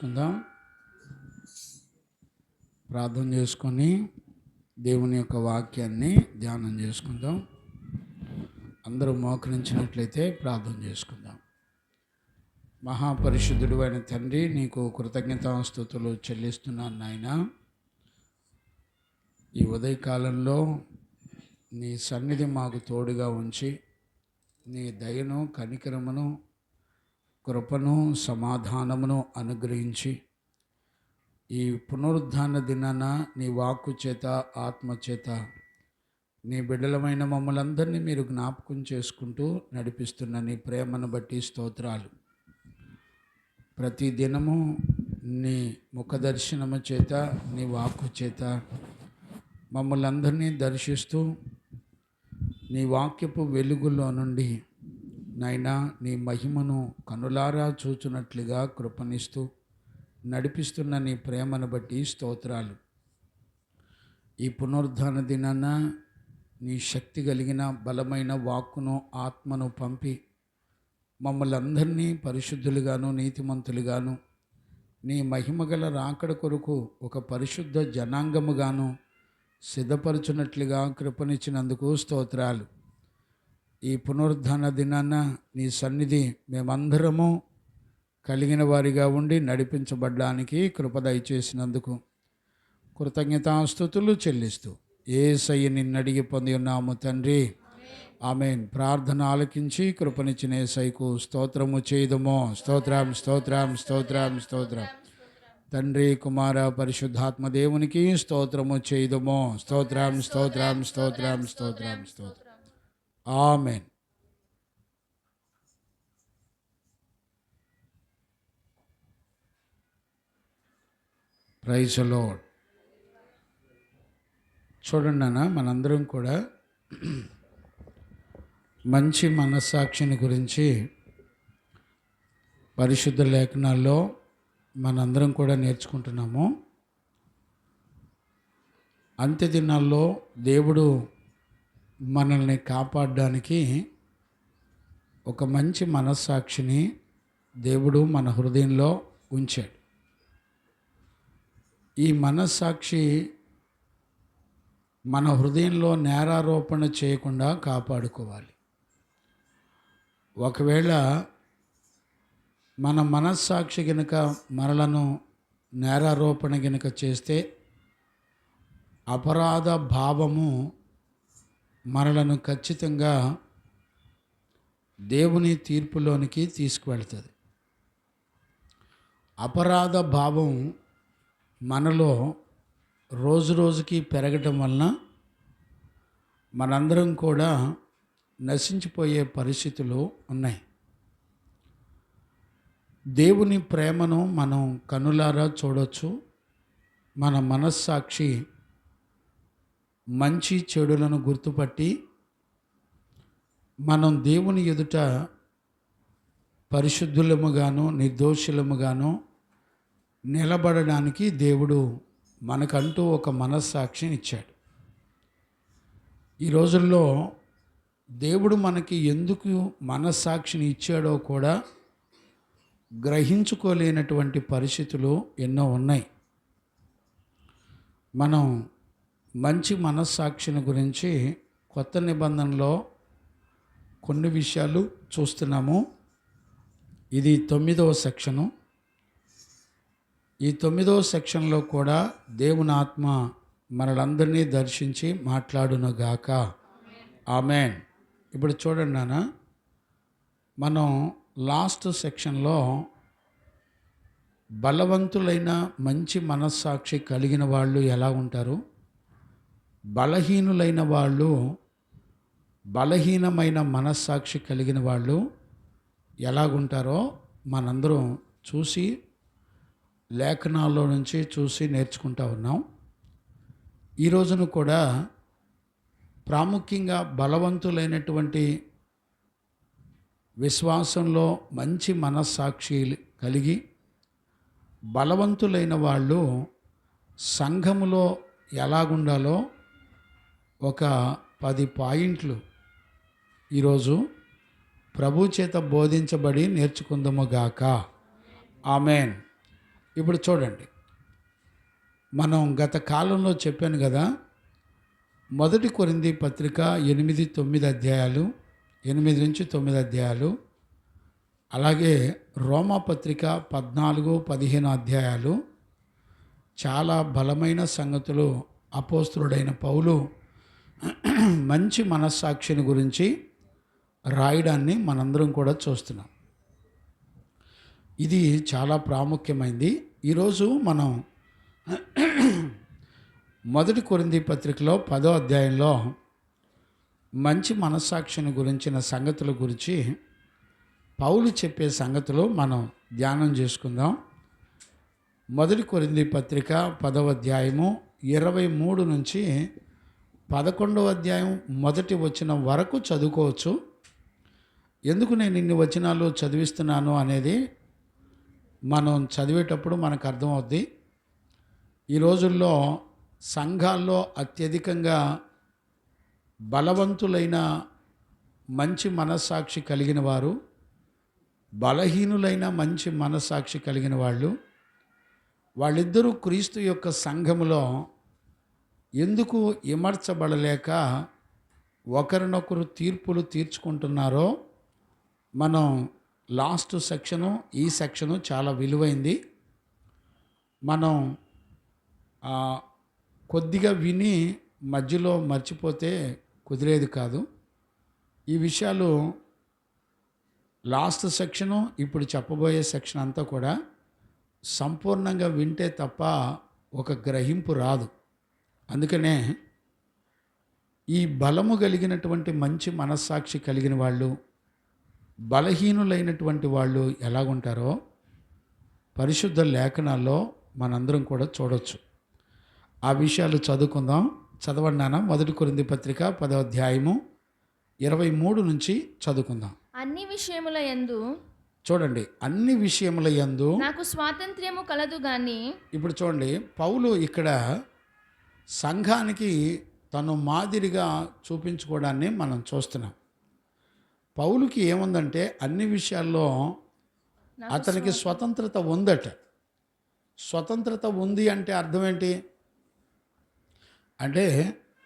కుందాం ప్రార్థన చేసుకొని దేవుని యొక్క వాక్యాన్ని ధ్యానం చేసుకుందాం. అందరూ మోకరించినట్లయితే ప్రార్థన చేసుకుందాం. మహాపరిశుద్ధుడు అయిన తండ్రి, నీకు కృతజ్ఞతాస్తుతులు చెల్లిస్తున్నాను నాయన. ఈ ఉదయకాలంలో నీ సన్నిధి మాకు తోడుగా ఉంచి నీ దయను, కనికరమును, కృపను, సమాధానమును అనుగ్రహించి ఈ పునరుద్ధాన దినాన నీ వాక్కు చేత, ఆత్మ చేత నీ బిడ్డలమైన మమ్మల్ని అందరినీ మీరు జ్ఞాపకం చేసుకుంటూ నడిపిస్తున్న నీ ప్రేమను బట్టి స్తోత్రాలు. ప్రతి దినము నీ ముఖ దర్శనము చేత, నీ వాక్కు చేత మమ్మల్ని అందరినీ దర్శిస్తూ నీ వాక్యపు వెలుగులో నుండి నైనా నీ మహిమను కనులారా చూచున్నట్లుగా కృపనిస్తూ నడిపిస్తున్న నీ ప్రేమను బట్టి స్తోత్రాలు. ఈ పునరుద్ధాన దినాన నీ శక్తి కలిగిన బలమైన వాక్కును, ఆత్మను పంపి మమ్మల్ని అందరినీ పరిశుద్ధులుగాను, నీతిమంతులుగాను, నీ మహిమగల రాకడ కొరకు ఒక పరిశుద్ధ జనాంగముగాను సిద్ధపరచున్నట్లుగా కృపనిచ్చినందుకు స్తోత్రాలు. ఈ పునరుద్ధాన దినాన నీ సన్నిధి మేమందరము కలిగిన వారిగా ఉండి నడిపించబడ్డానికి కృప దయచేసినందుకు కృతజ్ఞతాస్తుతులు చెల్లిస్తూ యేసయ్య నిన్ను అడిగి పొంది ఉన్నాము తండ్రి, ఆమేన్. ప్రార్థన ఆలకించి కృపనిచ్చిన యేసయ్యకు స్తోత్రము చేయుదము. స్తోత్రం స్తోత్రం స్తోత్రం స్తోత్రం. తండ్రి, కుమార, పరిశుద్ధాత్మ దేవునికి స్తోత్రము చేయుదము. స్తోత్రం స్తోత్రం స్తోత్రం స్తోత్రం స్తోత్రం. ఆమేన్. Praise the lord. చూడండి అన్న, మనందరం కూడా మంచి మనస్సాక్షిని గురించి పరిశుద్ధ లేఖనాల్లో మనందరం కూడా నేర్చుకుంటున్నాము. అంత్య దినాల్లో దేవుడు మనల్ని కాపాడడానికి ఒక మంచి మనస్సాక్షిని దేవుడు మన హృదయంలో ఉంచాడు. ఈ మనస్సాక్షి మన హృదయంలో నేరారోపణ చేయకుండా కాపాడుకోవాలి. ఒకవేళ మన మనస్సాక్షి గనుక మనలను నేరారోపణ గనుక చేస్తే అపరాధ భావము మనలను ఖచ్చితంగా దేవుని తీర్పులోనికి తీసుకువెళ్తుంది. అపరాధ భావం మనలో రోజు రోజుకి పెరగటం వలన మనందరం కూడా నశించిపోయే పరిస్థితులు ఉన్నాయి. దేవుని ప్రేమను మనం కనులారా చూడవచ్చు. మన మనస్సాక్షి మంచి చెడులను గుర్తుపట్టి మనం దేవుని ఎదుట పరిశుద్ధులముగాను, నిర్దోషులముగాను నిలబడడానికి దేవుడు మనకంటూ ఒక మనస్సాక్షిని ఇచ్చాడు. ఈ రోజుల్లో దేవుడు మనకి ఎందుకు మనస్సాక్షిని ఇచ్చాడో కూడా గ్రహించుకోలేనటువంటి పరిస్థితులు ఎన్నో ఉన్నాయి. మనం మంచి మనస్సాక్షిని గురించి కొత్త నిబంధనలో కొన్ని విషయాలు చూస్తున్నాము. ఇది 9వ సెక్షను. ఈ 9వ సెక్షన్లో కూడా దేవుని ఆత్మ మనలందరినీ దర్శించి మాట్లాడునుగాక. ఆమేన్. ఇప్పుడు చూడండి నాన్న, మనం లాస్ట్ సెక్షన్లో బలవంతులైన మంచి మనస్సాక్షి కలిగిన వాళ్ళు ఎలా ఉంటారు, బలహీనులైన వాళ్ళు, బలహీనమైన మనస్సాక్షి కలిగిన వాళ్ళు ఎలాగుంటారో మనందరం చూసి లేఖనాల్లో నుంచి చూసి నేర్చుకుంటా ఉన్నాం. ఈ రోజున కూడా ప్రాముఖ్యంగా బలవంతులైనటువంటి విశ్వాసంలో మంచి మనస్సాక్షి కలిగి బలవంతులైన వాళ్ళు సంఘములో ఎలాగుండాలో ఒక 10 పాయింట్లు ఈరోజు ప్రభు చేత బోధించబడి నేర్చుకుందాము గాక. ఆమెన్. ఇప్పుడు చూడండి, మనం గత కాలంలో చెప్పాను కదా, 1 కొరింథీ పత్రిక 8-9 అధ్యాయాలు, 8-9 అధ్యాయాలు, అలాగే రోమా పత్రిక 14-15 అధ్యాయాలు చాలా బలమైన సంగతులు అపోస్తలుడైన పౌలు మంచి మనస్సాక్షిని గురించి రాయడాన్ని మనందరం కూడా చూస్తున్నాం. ఇది చాలా ప్రాముఖ్యమైంది. ఈరోజు మనం 1 కొరింథీ పత్రికలో 10వ అధ్యాయంలో మంచి మనస్సాక్షిని గురించిన సంగతుల గురించి పౌలు చెప్పే సంగతులు మనం ధ్యానం చేసుకుందాం. 1 కొరింథీ పత్రిక 10వ అధ్యాయము 23 నుంచి 11వ అధ్యాయం 1వ వచనం వరకు చదువుకోవచ్చు. ఎందుకు నేను ఇన్ని వచనాలు చదివిస్తున్నాను అనేది మనం చదివేటప్పుడు మనకు అర్థమవుద్ది. ఈ రోజుల్లో సంఘాల్లో అత్యధికంగా బలవంతులైన మంచి మనస్సాక్షి కలిగిన వారు, బలహీనులైన మంచి మనస్సాక్షి కలిగిన వాళ్ళిద్దరూ క్రీస్తు యొక్క సంఘములో ఎందుకు ఇమర్చబడలేక ఒకరినొకరు తీర్పులు తీర్చుకుంటున్నారో మనం లాస్ట్ సెక్షను, ఈ సెక్షను చాలా విలువైంది. మనం కొద్దిగా విని మధ్యలో మర్చిపోతే కుదిరేది కాదు. ఈ విషయాలు లాస్ట్ సెక్షను, ఇప్పుడు చెప్పబోయే సెక్షన్ అంతా కూడా సంపూర్ణంగా వింటే తప్ప ఒక గ్రహింపు రాదు. అందుకనే ఈ బలము కలిగినటువంటి మంచి మనస్సాక్షి కలిగిన వాళ్ళు, బలహీనులైనటువంటి వాళ్ళు ఎలాగుంటారో పరిశుద్ధ లేఖనాల్లో మనందరం కూడా చూడొచ్చు. ఆ విషయాలు చదువుకుందాం. చదవండి నాన్న. 1 కొరింథీ పత్రిక 10వ అధ్యాయము 23 నుంచి చదువుకుందాం. అన్ని విషయముల యందు చూడండి, అన్ని విషయముల యందు నాకు స్వాతంత్ర్యము కలదు గాని. ఇప్పుడు చూడండి, పౌలు ఇక్కడ సంఘానికి తను మాదిరిగా చూపించుకోవడాన్ని మనం చూస్తున్నాం. పౌలుకి ఏముందంటే అన్ని విషయాల్లో అతనికి స్వతంత్రత ఉందట. స్వతంత్రత ఉంది అంటే అర్థం ఏంటి అంటే,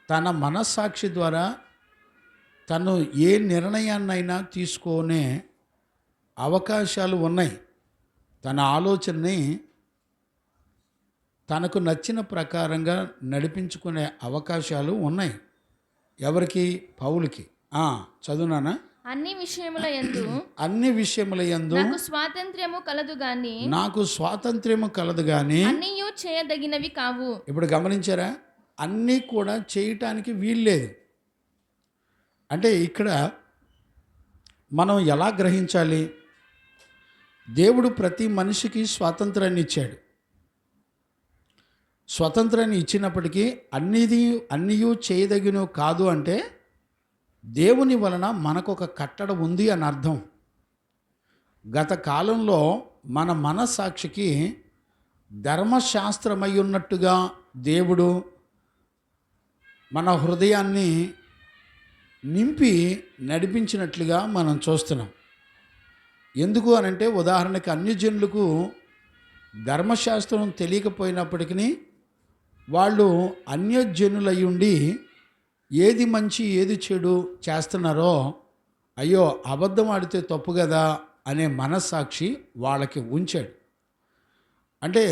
తన మనస్సాక్షి ద్వారా తను ఏ నిర్ణయాన్నైనా తీసుకునే అవకాశాలు ఉన్నాయి. తన ఆలోచనని తనకు నచ్చిన ప్రకారంగా నడిపించుకునే అవకాశాలు ఉన్నాయి. ఎవరికి? పౌలుకి. చదువునానా. అన్ని విషయముల యందు అన్ని విషయముల యందు నాకు స్వాతంత్ర్యము కలదు గాని. నాకు స్వాతంత్ర్యము కలదు గాని అన్నీయు చేయదగినవి కావు. ఇప్పుడు గమనించారా? అన్నీ కూడా చేయటానికి వీల్లేదు. అంటే ఇక్కడ మనం ఎలా గ్రహించాలి? దేవుడు ప్రతి మనిషికి స్వాతంత్రాన్ని ఇచ్చాడు. స్వతంత్రాన్ని ఇచ్చినప్పటికీ అన్నీయూ చేయదగినవి కాదు అంటే దేవుని వలన మనకొక కట్టడ ఉంది అని అర్థం. గత కాలంలో మన మనస్సాక్షికి ధర్మశాస్త్రమై ఉన్నట్టుగా దేవుడు మన హృదయాన్ని నింపి నడిపించినట్లుగా మనం చూస్తున్నాం. ఎందుకు అనంటే, ఉదాహరణకి అన్యజనులకు ధర్మశాస్త్రం తెలియకపోయినప్పటికీ వాళ్ళు అన్యజనులై ఉండి ఏది మంచి ఏది చెడు చేస్తున్నారో, అయ్యో అబద్ధం ఆడితే తప్పు కదా అనే మనస్సాక్షి వాళ్ళకి ఉంచాడు. అంటే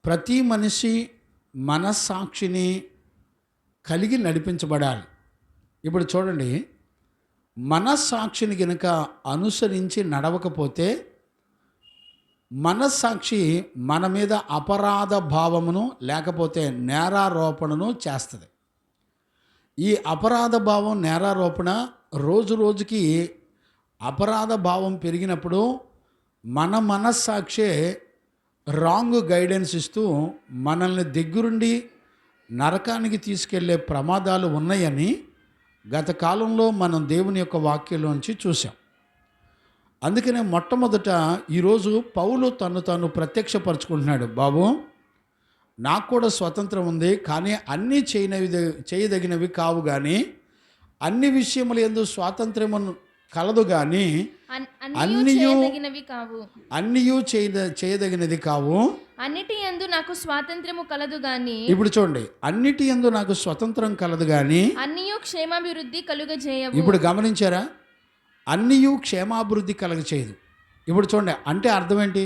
ప్రతి మనిషి మనస్సాక్షిని కలిగి నడిపించబడాలి. ఇప్పుడు చూడండి, మనస్సాక్షిని గనుక అనుసరించి నడవకపోతే మనస్సాక్షి మన మీద అపరాధ భావమును లేకపోతే నేరారోపణను చేస్తుంది. ఈ అపరాధ భావం, నేరారోపణ రోజు రోజుకి అపరాధ భావం పెరిగినప్పుడు మన మనస్సాక్షే రాంగ్ గైడెన్స్ ఇస్తూ మనల్ని దగ్గరుండి నరకానికి తీసుకెళ్లే ప్రమాదాలు ఉన్నాయని గత కాలంలో మనం దేవుని యొక్క వాక్యంలోంచి చూసాం. అందుకనే మొట్టమొదట ఈరోజు పౌలు తను తాను ప్రత్యక్షపరచుకుంటున్నాడు. బాబు, నాకు కూడా స్వతంత్రం ఉంది, కానీ అన్నీ చేయదగినవి కావు, కానీ అన్ని విషయముల యందు స్వాతంత్ర్యమును కలదు కానీ అన్నియు అన్నియు చేయదగినవి కావు. అన్నియు చేయదగినది కావు. అన్నిటి యందు నాకు స్వాతంత్ర్యము కలదు గాని ఇప్పుడు చూడండి, అన్నిటి యందు నాకు స్వతంత్రం కలదు కానీ. అన్నియు క్షేమాభివృద్ధి కలుగజేయవు. ఇప్పుడు గమనించారా, అన్నియు క్షేమాభివృద్ధి కలగచేయదు. ఇప్పుడు చూడండి, అంటే అర్థం ఏంటి?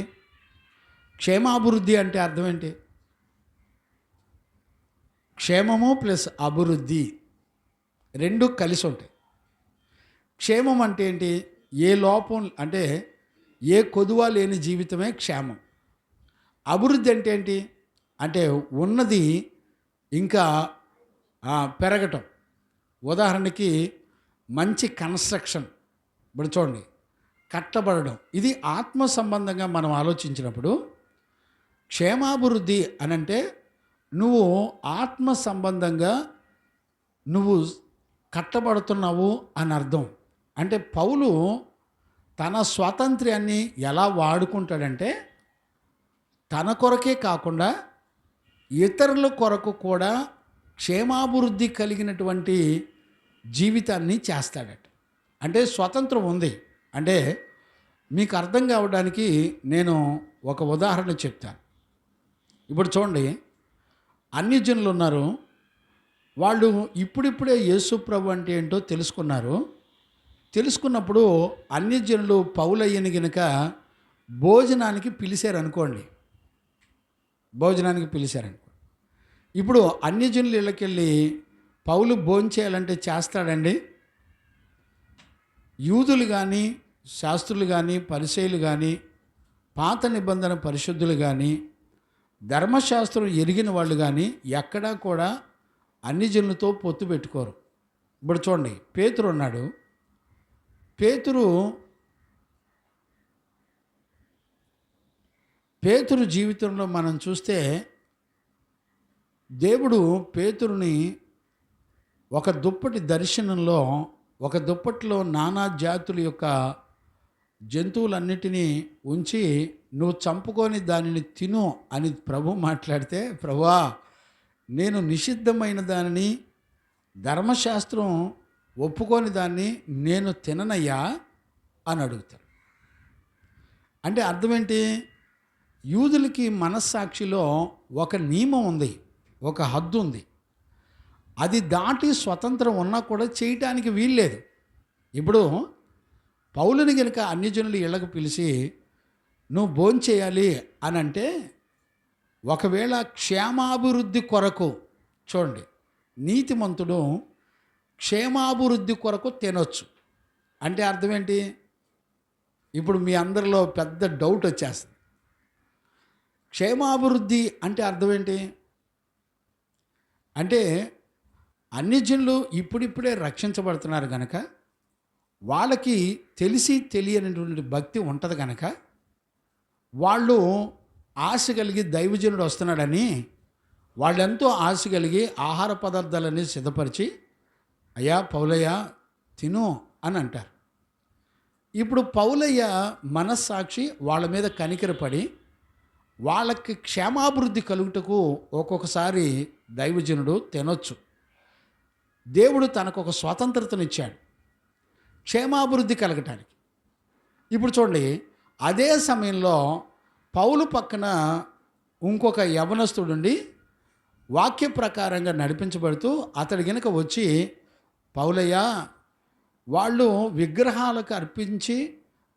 క్షేమాభివృద్ధి అంటే అర్థం ఏంటి? క్షేమము ప్లస్ అభివృద్ధి రెండు కలిసి ఉంటాయి. క్షేమం అంటే ఏంటి? ఏ లోపం అంటే ఏ కొదువ లేని జీవితమే క్షేమం. అభివృద్ధి అంటే ఏంటి? అంటే ఉన్నది ఇంకా పెరగటం. ఉదాహరణకి మంచి కన్స్ట్రక్షన్, ఇప్పుడు చూడండి, కట్టబడడం. ఇది ఆత్మ సంబంధంగా మనం ఆలోచించినప్పుడు క్షేమాభివృద్ధి అనంటే నువ్వు ఆత్మ సంబంధంగా నువ్వు కట్టబడుతున్నావు అని అర్థం. అంటే పౌలు తన స్వాతంత్ర్యాన్ని ఎలా వాడుకుంటాడంటే తన కొరకే కాకుండా ఇతరుల కొరకు కూడా క్షేమాభివృద్ధి కలిగినటువంటి జీవితాన్ని చేస్తాడట. అంటే స్వతంత్రం ఉంది. అంటే మీకు అర్థం కావడానికి నేను ఒక ఉదాహరణ చెప్తాను. ఇప్పుడు చూడండి, అన్యజనులు ఉన్నారు. వాళ్ళు ఇప్పుడిప్పుడే యేసు ప్రభు అంటే ఏంటో తెలుసుకున్నారు. తెలుసుకున్నప్పుడు అన్యజనులు పౌలయ్యని గనుక భోజనానికి పిలిచారనుకోండి. ఇప్పుడు అన్యజనులు ఇళ్ళకెళ్ళి పౌలు భోంచేయాలంటే చేస్తాడండి? యూదులు కానీ, శాస్త్రులు కానీ, పరిసయ్యులు కానీ, పాత నిబంధన పరిశుద్ధులు కానీ, ధర్మశాస్త్రం ఎరిగిన వాళ్ళు కానీ ఎక్కడా కూడా అన్ని జనులతో పొత్తు పెట్టుకోరు. ఇప్పుడు చూడండి, పేతురు ఉన్నాడు. పేతురు జీవితంలో మనం చూస్తే దేవుడు పేతురుని ఒక దుప్పటి దర్శనంలో, ఒక దుప్పటిలో నానా జాతుల యొక్క జంతువులన్నిటినీ ఉంచి నువ్వు చంపుకొని దానిని తిను అని ప్రభు మాట్లాడితే, ప్రభువా నేను నిషిద్ధమైన దానిని, ధర్మశాస్త్రం ఒప్పుకొని దాన్ని నేను తిననయ్యా అని అడుగుతాడు. అంటే అర్థం ఏంటి? యూదులకి మనస్సాక్షిలో ఒక నియమం ఉంది, ఒక హద్దు ఉంది. అది దాటి స్వతంత్రం ఉన్నా కూడా చేయటానికి వీల్లేదు. ఇప్పుడు పౌలుని కనుక అన్యజనులు ఇళ్ళకు పిలిచి నువ్వు భోంచేయాలి అని అంటే, ఒకవేళ క్షేమాభివృద్ధి కొరకు, చూడండి, నీతిమంతుడు క్షేమాభివృద్ధి కొరకు తినొచ్చు. అంటే అర్థం ఏంటి? ఇప్పుడు మీ అందరిలో పెద్ద డౌట్ వచ్చేస్తుంది. క్షేమాభివృద్ధి అంటే అర్థం ఏంటి? అంటే అన్యజనులు ఇప్పుడిప్పుడే రక్షించబడుతున్నారు కనుక వాళ్ళకి తెలిసి తెలియనటువంటి భక్తి ఉంటుంది కనుక వాళ్ళు ఆశ కలిగి దైవజనుడు వస్తున్నాడని వాళ్ళెంతో ఆశ కలిగి ఆహార పదార్థాలన్నీ సిద్ధపరిచి, అయ్యా పౌలయ్య తిను అని అంటారు. ఇప్పుడు పౌలయ్య మనస్సాక్షి వాళ్ళ మీద కనికరపడి వాళ్ళకి క్షేమాభివృద్ధి కలుగుటకు ఒక్కొక్కసారి దైవజనుడు తినొచ్చు. దేవుడు తనకు ఒక స్వతంత్రతనిచ్చాడు క్షేమాభివృద్ధి కలగటానికి. ఇప్పుడు చూడండి, అదే సమయంలో పౌలు పక్కన ఇంకొక యవనస్తుడుండి వాక్య ప్రకారంగా నడిపించబడుతూ అతడి గనుక వచ్చి, పౌలయ్య వాళ్ళు విగ్రహాలకు అర్పించి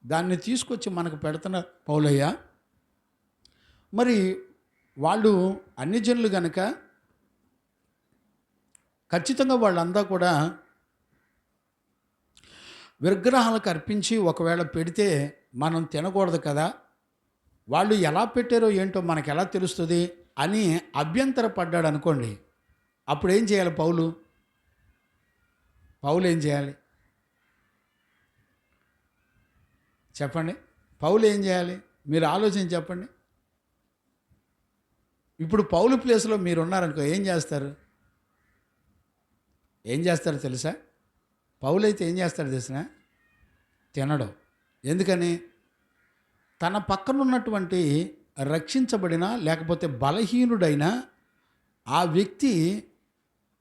దాన్ని తీసుకొచ్చి మనకు పెడుతున్నారు పౌలయ్య, మరి వాళ్ళు అన్ని జనులు కనుక ఖచ్చితంగా వాళ్ళంతా కూడా విగ్రహాలకు అర్పించి ఒకవేళ పెడితే మనం తినకూడదు కదా, వాళ్ళు ఎలా పెట్టారో ఏంటో మనకు ఎలా తెలుస్తుంది అని అభ్యంతరపడ్డాడు అనుకోండి. అప్పుడు ఏం చేయాలి పౌలు ఏం చేయాలి చెప్పండి? పౌలు ఏం చేయాలి? మీరు ఆలోచించి చెప్పండి. ఇప్పుడు పౌలు ప్లేస్లో మీరు ఉన్నారనుకో, ఏం చేస్తారు తెలుసా? పౌలు అయితే ఏం చేస్తాడు తెలిసిన? తినడం. ఎందుకని? తన పక్కన ఉన్నటువంటి రక్షించబడిన లేకపోతే బలహీనుడైన ఆ వ్యక్తి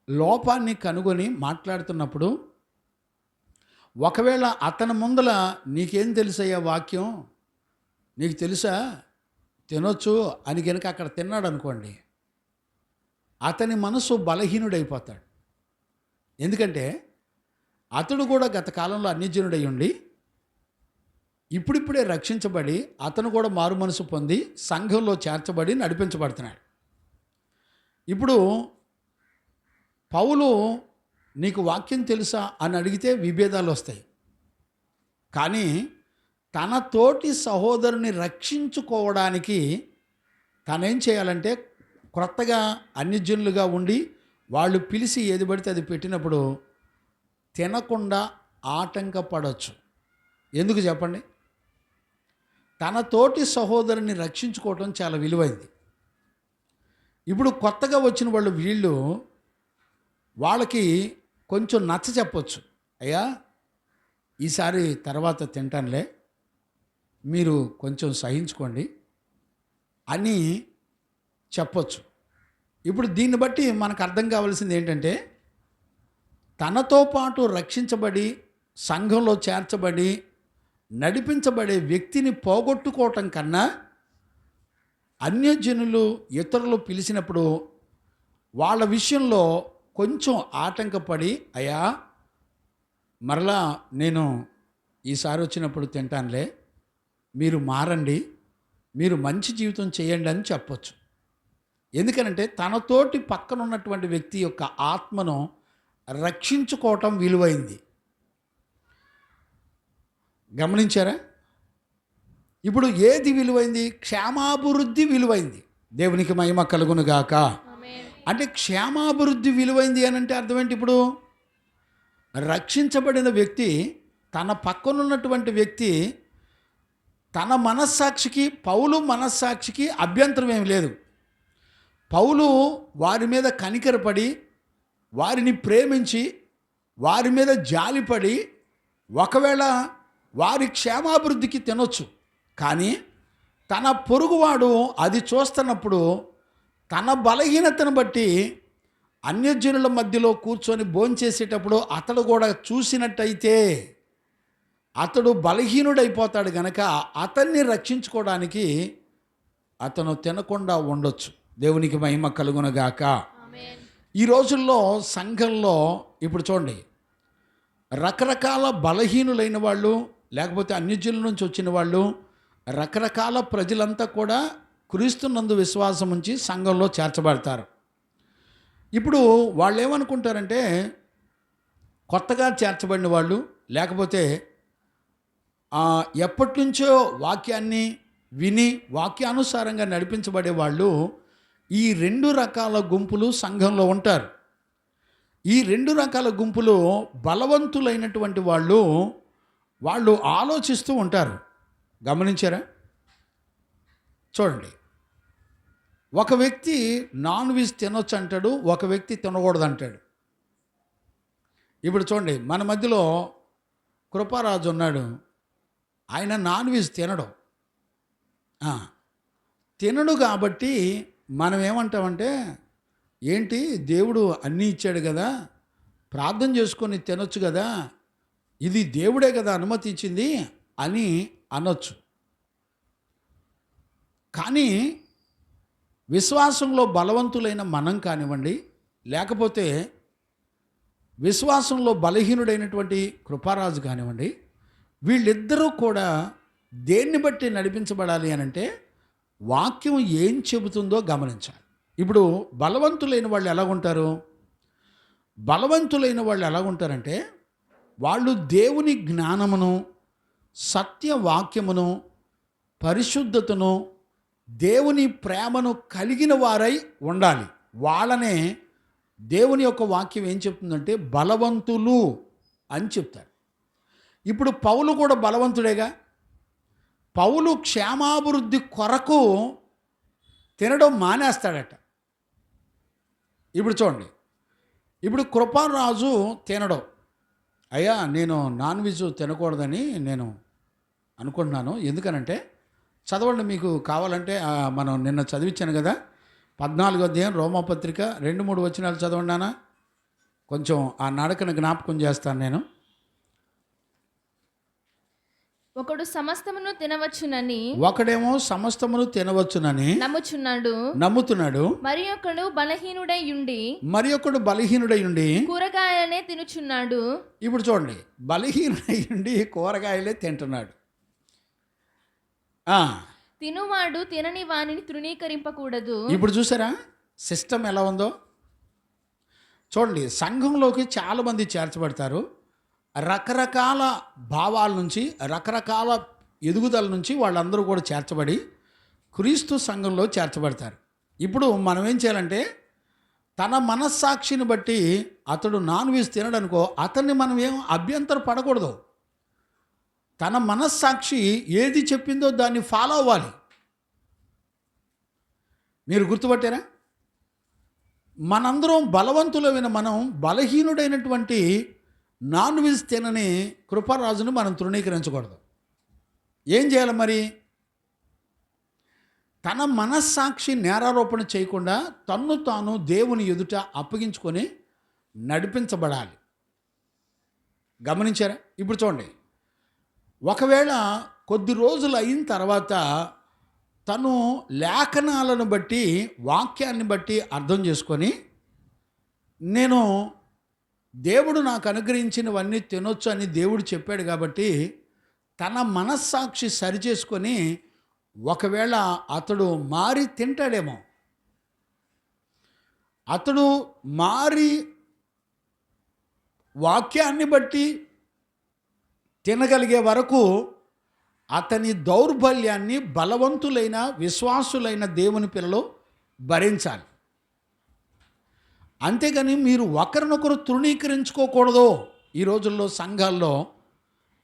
లోపాన్ని కనుగొని మాట్లాడుతున్నప్పుడు ఒకవేళ అతని ముందల నీకేం తెలుసయ్యా వాక్యం, నీకు తెలుసా తినొచ్చు అని కనుక అక్కడ తిన్నాడు అనుకోండి, అతని మనసు బలహీనుడైపోతాడు. ఎందుకంటే అతడు కూడా గత కాలంలో అన్యజనుడై ఉండి ఇప్పుడిప్పుడే రక్షించబడి అతను కూడా మారు మనసు పొంది సంఘంలో చేర్చబడి నడిపించబడుతున్నాడు. ఇప్పుడు పౌలు నీకు వాక్యం తెలుసా అని అడిగితే విభేదాలు వస్తాయి. కానీ తన తోటి సహోదరుని రక్షించుకోవడానికి తనేం చేయాలంటే క్రొత్తగా అన్యజనులుగా ఉండి వాళ్ళు పిలిచి ఏది పడితే అది పెట్టినప్పుడు తినకుండా ఆటంకపడవచ్చు. ఎందుకు చెప్పండి? తన తోటి సహోదరుని రక్షించుకోవటం చాలా విలువైంది. ఇప్పుడు కొత్తగా వచ్చిన వీళ్ళు వాళ్ళకి కొంచెం నచ్చ చెప్పొచ్చు. అయ్యా ఈసారి తర్వాత తింటానులే, మీరు కొంచెం సహించుకోండి అని చెప్పొచ్చు. ఇప్పుడు దీన్ని బట్టి మనకు అర్థం కావాల్సింది ఏంటంటే, తనతో పాటు రక్షించబడి సంఘంలో చేర్చబడి నడిపించబడే వ్యక్తిని పోగొట్టుకోవటం కన్నా అన్యజనులు ఇతరులు పిలిచినప్పుడు వాళ్ళ విషయంలో కొంచెం ఆటంకపడి, అయ్యా మరలా నేను ఈసారి వచ్చినప్పుడు తింటానులే, మీరు మారండి, మీరు మంచి జీవితం చేయండి అని చెప్పొచ్చు. ఎందుకనంటే తనతోటి పక్కన ఉన్నటువంటి వ్యక్తి యొక్క ఆత్మను రక్షించుకోవటం విలువైంది. గమనించారా? ఇప్పుడు ఏది విలువైంది? క్షేమాభివృద్ధి విలువైంది. దేవునికి మహిమ కలుగును గాక. అంటే క్షేమాభివృద్ధి విలువైంది అని అంటే అర్థం ఏంటి? ఇప్పుడు రక్షించబడిన వ్యక్తి, తన పక్కనున్నటువంటి వ్యక్తి, తన మనస్సాక్షికి, పౌలు మనస్సాక్షికి అభ్యంతరం ఏమి లేదు. పౌలు వారి మీద కనికరపడి, వారిని ప్రేమించి, వారి మీద జాలిపడి, ఒకవేళ వారి క్షేమాభివృద్ధికి తినొచ్చు. కానీ తన పొరుగువాడు అది చూస్తున్నప్పుడు తన బలహీనతను బట్టి అన్యజనుల మధ్యలో కూర్చొని భోంచేసేటప్పుడు అతడు కూడా చూసినట్టయితే అతడు బలహీనుడైపోతాడు గనక అతన్ని రక్షించుకోవడానికి అతను తినకుండా ఉండొచ్చు. దేవునికి మహిమ కలుగునగాక. ఈ రోజుల్లో సంఘంలో ఇప్పుడు చూడండి, రకరకాల బలహీనులైన వాళ్ళు, లేకపోతే అన్యజనుల నుంచి వచ్చిన వాళ్ళు, రకరకాల ప్రజలంతా కూడా క్రీస్తునందు విశ్వాసం ఉంచి సంఘంలో చేర్చబడతారు. ఇప్పుడు వాళ్ళు ఏమనుకుంటారంటే, కొత్తగా చేర్చబడిన వాళ్ళు, లేకపోతే ఎప్పటి నుంచో వాక్యాన్ని విని వాక్యానుసారంగా నడిపించబడే వాళ్ళు, ఈ రెండు రకాల గుంపులు సంఘంలో ఉంటారు. ఈ రెండు రకాల గుంపులు బలవంతులైనటువంటి వాళ్ళు ఆలోచిస్తూ ఉంటారు. గమనించారా? చూడండి, ఒక వ్యక్తి నాన్ వెజ్ తినొచ్చు అంటాడు, ఒక వ్యక్తి తినకూడదు అంటాడు. ఇప్పుడు చూడండి, మన మధ్యలో కృపారాజు ఉన్నాడు. ఆయన నాన్ వెజ్ తినడు కాబట్టి మనం ఏమంటామంటే, ఏంటి దేవుడు అన్నీ ఇచ్చాడు కదా, ప్రార్థన చేసుకొని తినొచ్చు కదా, ఇది దేవుడే కదా అనుమతి ఇచ్చింది అని అనొచ్చు. కానీ విశ్వాసంలో బలవంతులైన మనం కానివ్వండి, లేకపోతే విశ్వాసంలో బలహీనుడైనటువంటి కృపారాజు కానివ్వండి, వీళ్ళిద్దరూ కూడా దేన్ని బట్టి నడిపించబడాలి అని అంటే వాక్యం ఏం చెబుతుందో గమనించాలి. ఇప్పుడు బలవంతులైన వాళ్ళు ఎలాగుంటారు? బలవంతులైన వాళ్ళు ఎలాగుంటారంటే, వాళ్ళు దేవుని జ్ఞానమును, సత్యవాక్యమును, పరిశుద్ధతను, దేవుని ప్రేమను కలిగిన వారై ఉండాలి. వాళ్ళనే దేవుని యొక్క వాక్యం ఏం చెప్తుందంటే బలవంతులు అని చెప్తారు. ఇప్పుడు పౌలు కూడా బలవంతుడేగా. పౌలు క్షేమాభివృద్ధి కొరకు తినడం మానేస్తాడట. ఇప్పుడు చూడండి, ఇప్పుడు కృపారాజు తినడం, అయ్యా నేను నాన్ వెజ్ తినకూడదని నేను అనుకుంటున్నాను. ఎందుకనంటే, చదవండి, మీకు కావాలంటే మనం నిన్న చదివించాను కదా, 14వ అధ్యాయం రోమాపత్రిక 2-3 వచనాలు చదవండి నాన్న. కొంచెం ఆ నడకను జ్ఞాపకం చేస్తాను నేను. ఒకడు సమస్తమును తినవచ్చునని ఒకడేమో సమస్తమును తినవచ్చునని నమ్ముతున్నాడు, మరి ఒకడు బలహీనుడై ఉండి మరి ఒకడు బలహీనుడై ఉండి కూరగాయలనే తినుచున్నాడు. ఇప్పుడు చూడండి, బలహీనుడై ఉండి కూరగాయలే తింటున్నాడు. తినువాడు తినని వానిని తృణీకరింపకూడదు. ఇప్పుడు చూసారా సిస్టమ్ ఎలా ఉందో చూడండి. సంఘంలోకి చాలామంది చేర్చబడతారు. రకరకాల భావాల నుంచి, రకరకాల ఎదుగుదల నుంచి వాళ్ళందరూ కూడా చేర్చబడి క్రీస్తు సంఘంలో చేర్చబడతారు. ఇప్పుడు మనం ఏం చేయాలంటే, తన మనస్సాక్షిని బట్టి అతడు నాన్ వెజ్ తినడనుకో, అతన్ని మనం ఏం అభ్యంతర పడకూడదు. తన మనస్సాక్షి ఏది చెప్పిందో దాన్ని ఫాలో అవ్వాలి. మీరు గుర్తుపట్టారా? మనందరం బలవంతులమైన మనం బలహీనుడైనటువంటి నాన్ వెజ్ తినని కృపారాజును మనం తృణీకరించకూడదు. ఏం చేయాలి మరి? తన మనస్సాక్షి నేరారోపణ చేయకుండా తన్ను తాను దేవుని ఎదుట అప్పగించుకొని నడిపించబడాలి. గమనించారా? ఇప్పుడు చూడండి, ఒకవేళ కొద్ది రోజులు అయిన తర్వాత తను లేఖనాలను బట్టి, వాక్యాన్ని బట్టి అర్థం చేసుకొని, నేను దేవుడు నాకు అనుగ్రహించినవన్నీ తినొచ్చు అని దేవుడు చెప్పాడు కాబట్టి తన మనస్సాక్షి సరిచేసుకొని ఒకవేళ అతడు మారి తింటాడేమో. అతడు మారి వాక్యాన్ని బట్టి తినగలిగే వరకు అతని దౌర్బల్యాన్ని బలవంతులైన విశ్వాసులైన దేవుని పిల్లలు భరించాలి. అంతేగాని మీరు ఒకరినొకరు తృణీకరించుకోకూడదు. ఈ రోజుల్లో సంఘాల్లో,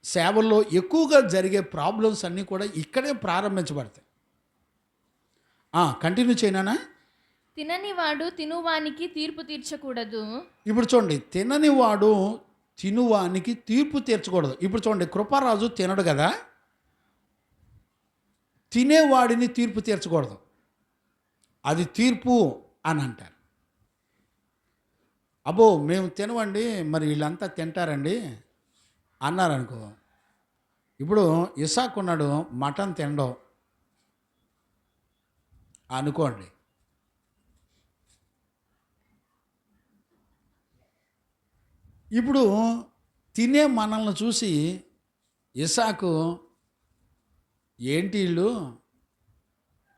సేవల్లో ఎక్కువగా జరిగే ప్రాబ్లమ్స్ అన్నీ కూడా ఇక్కడే ప్రారంభించబడతాయి. కంటిన్యూ చేయనా? తిననివాడు తినువానికి తీర్పు తీర్చకూడదు. ఇప్పుడు చూడండి, తిననివాడు తినువానికి తీర్పు తీర్చకూడదు. ఇప్పుడు చూడండి, కృపారాజు తినడు కదా, తినేవాడిని తీర్పు తీర్చకూడదు. అది తీర్పు అని అంటారు. అబ్బో మేము తినవండి, మరి వీళ్ళంతా తింటారండి అన్నారనుకో. ఇప్పుడు ఇసాకు ఉన్నాడు, మటన్ తినడం అనుకోండి. ఇప్పుడు తినే మనల్ని చూసి ఇసాకు, ఏంటి వీళ్ళు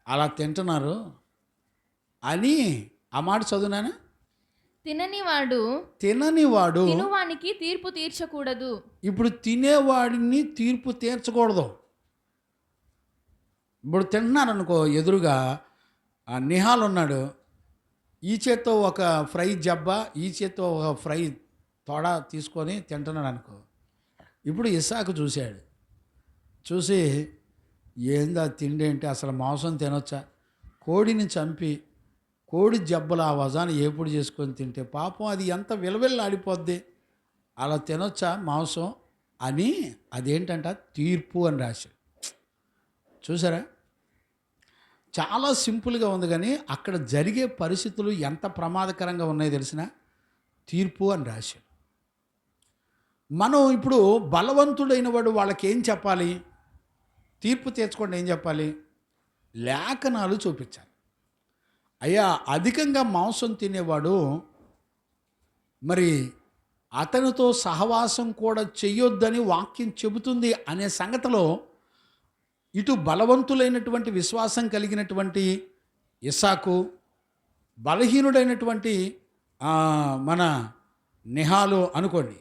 అలా తింటున్నారు అని ఆ మాట చదువునానా? తిననివాడు తినువానికి తీర్పు తీర్చకూడదు. ఇప్పుడు తినేవాడిని తీర్పు తీర్చకూడదు. ఇప్పుడు తింటున్నారనుకో, ఎదురుగా నిహాల్ ఉన్నాడు, ఈ చేత్తో ఒక ఫ్రై జబ్బా, ఈ చేత్తో ఒక ఫ్రై తోడ తీసుకొని తింటున్నాడు అనుకో. ఇప్పుడు ఇసాకు చూశాడు, చూసి ఏందా తిండి ఏంటి, అసలు మాంసం తినొచ్చా? కోడిని చంపి కోడి జబ్బలు ఆ వజాన్ని ఏపుడు చేసుకొని తింటే పాపం అది ఎంత విలవిల్లాడిపోద్ది, అలా తినొచ్చా మాంసం అని, అదేంటంట తీర్పు అని రాశాడు. చూసారా? చాలా సింపుల్గా ఉంది, కానీ అక్కడ జరిగే పరిస్థితులు ఎంత ప్రమాదకరంగా ఉన్నాయో తెలిసిన తీర్పు అని రాశాడు. మనం ఇప్పుడు బలవంతుడైన వాడు వాళ్ళకి ఏం చెప్పాలి? తీర్పు తీర్చుకోండి ఏం చెప్పాలి? లేఖనాలు చూపించాలి. అయ్యా, అధికంగా మాంసం తినేవాడు మరి అతనితో సహవాసం కూడా చెయ్యొద్దని వాక్యం చెబుతుంది అనే సంగతిలో ఇటు బలవంతులైనటువంటి విశ్వాసం కలిగినటువంటి ఇస్సాకు, బలహీనుడైనటువంటి మన నిహాలు అనుకోండి,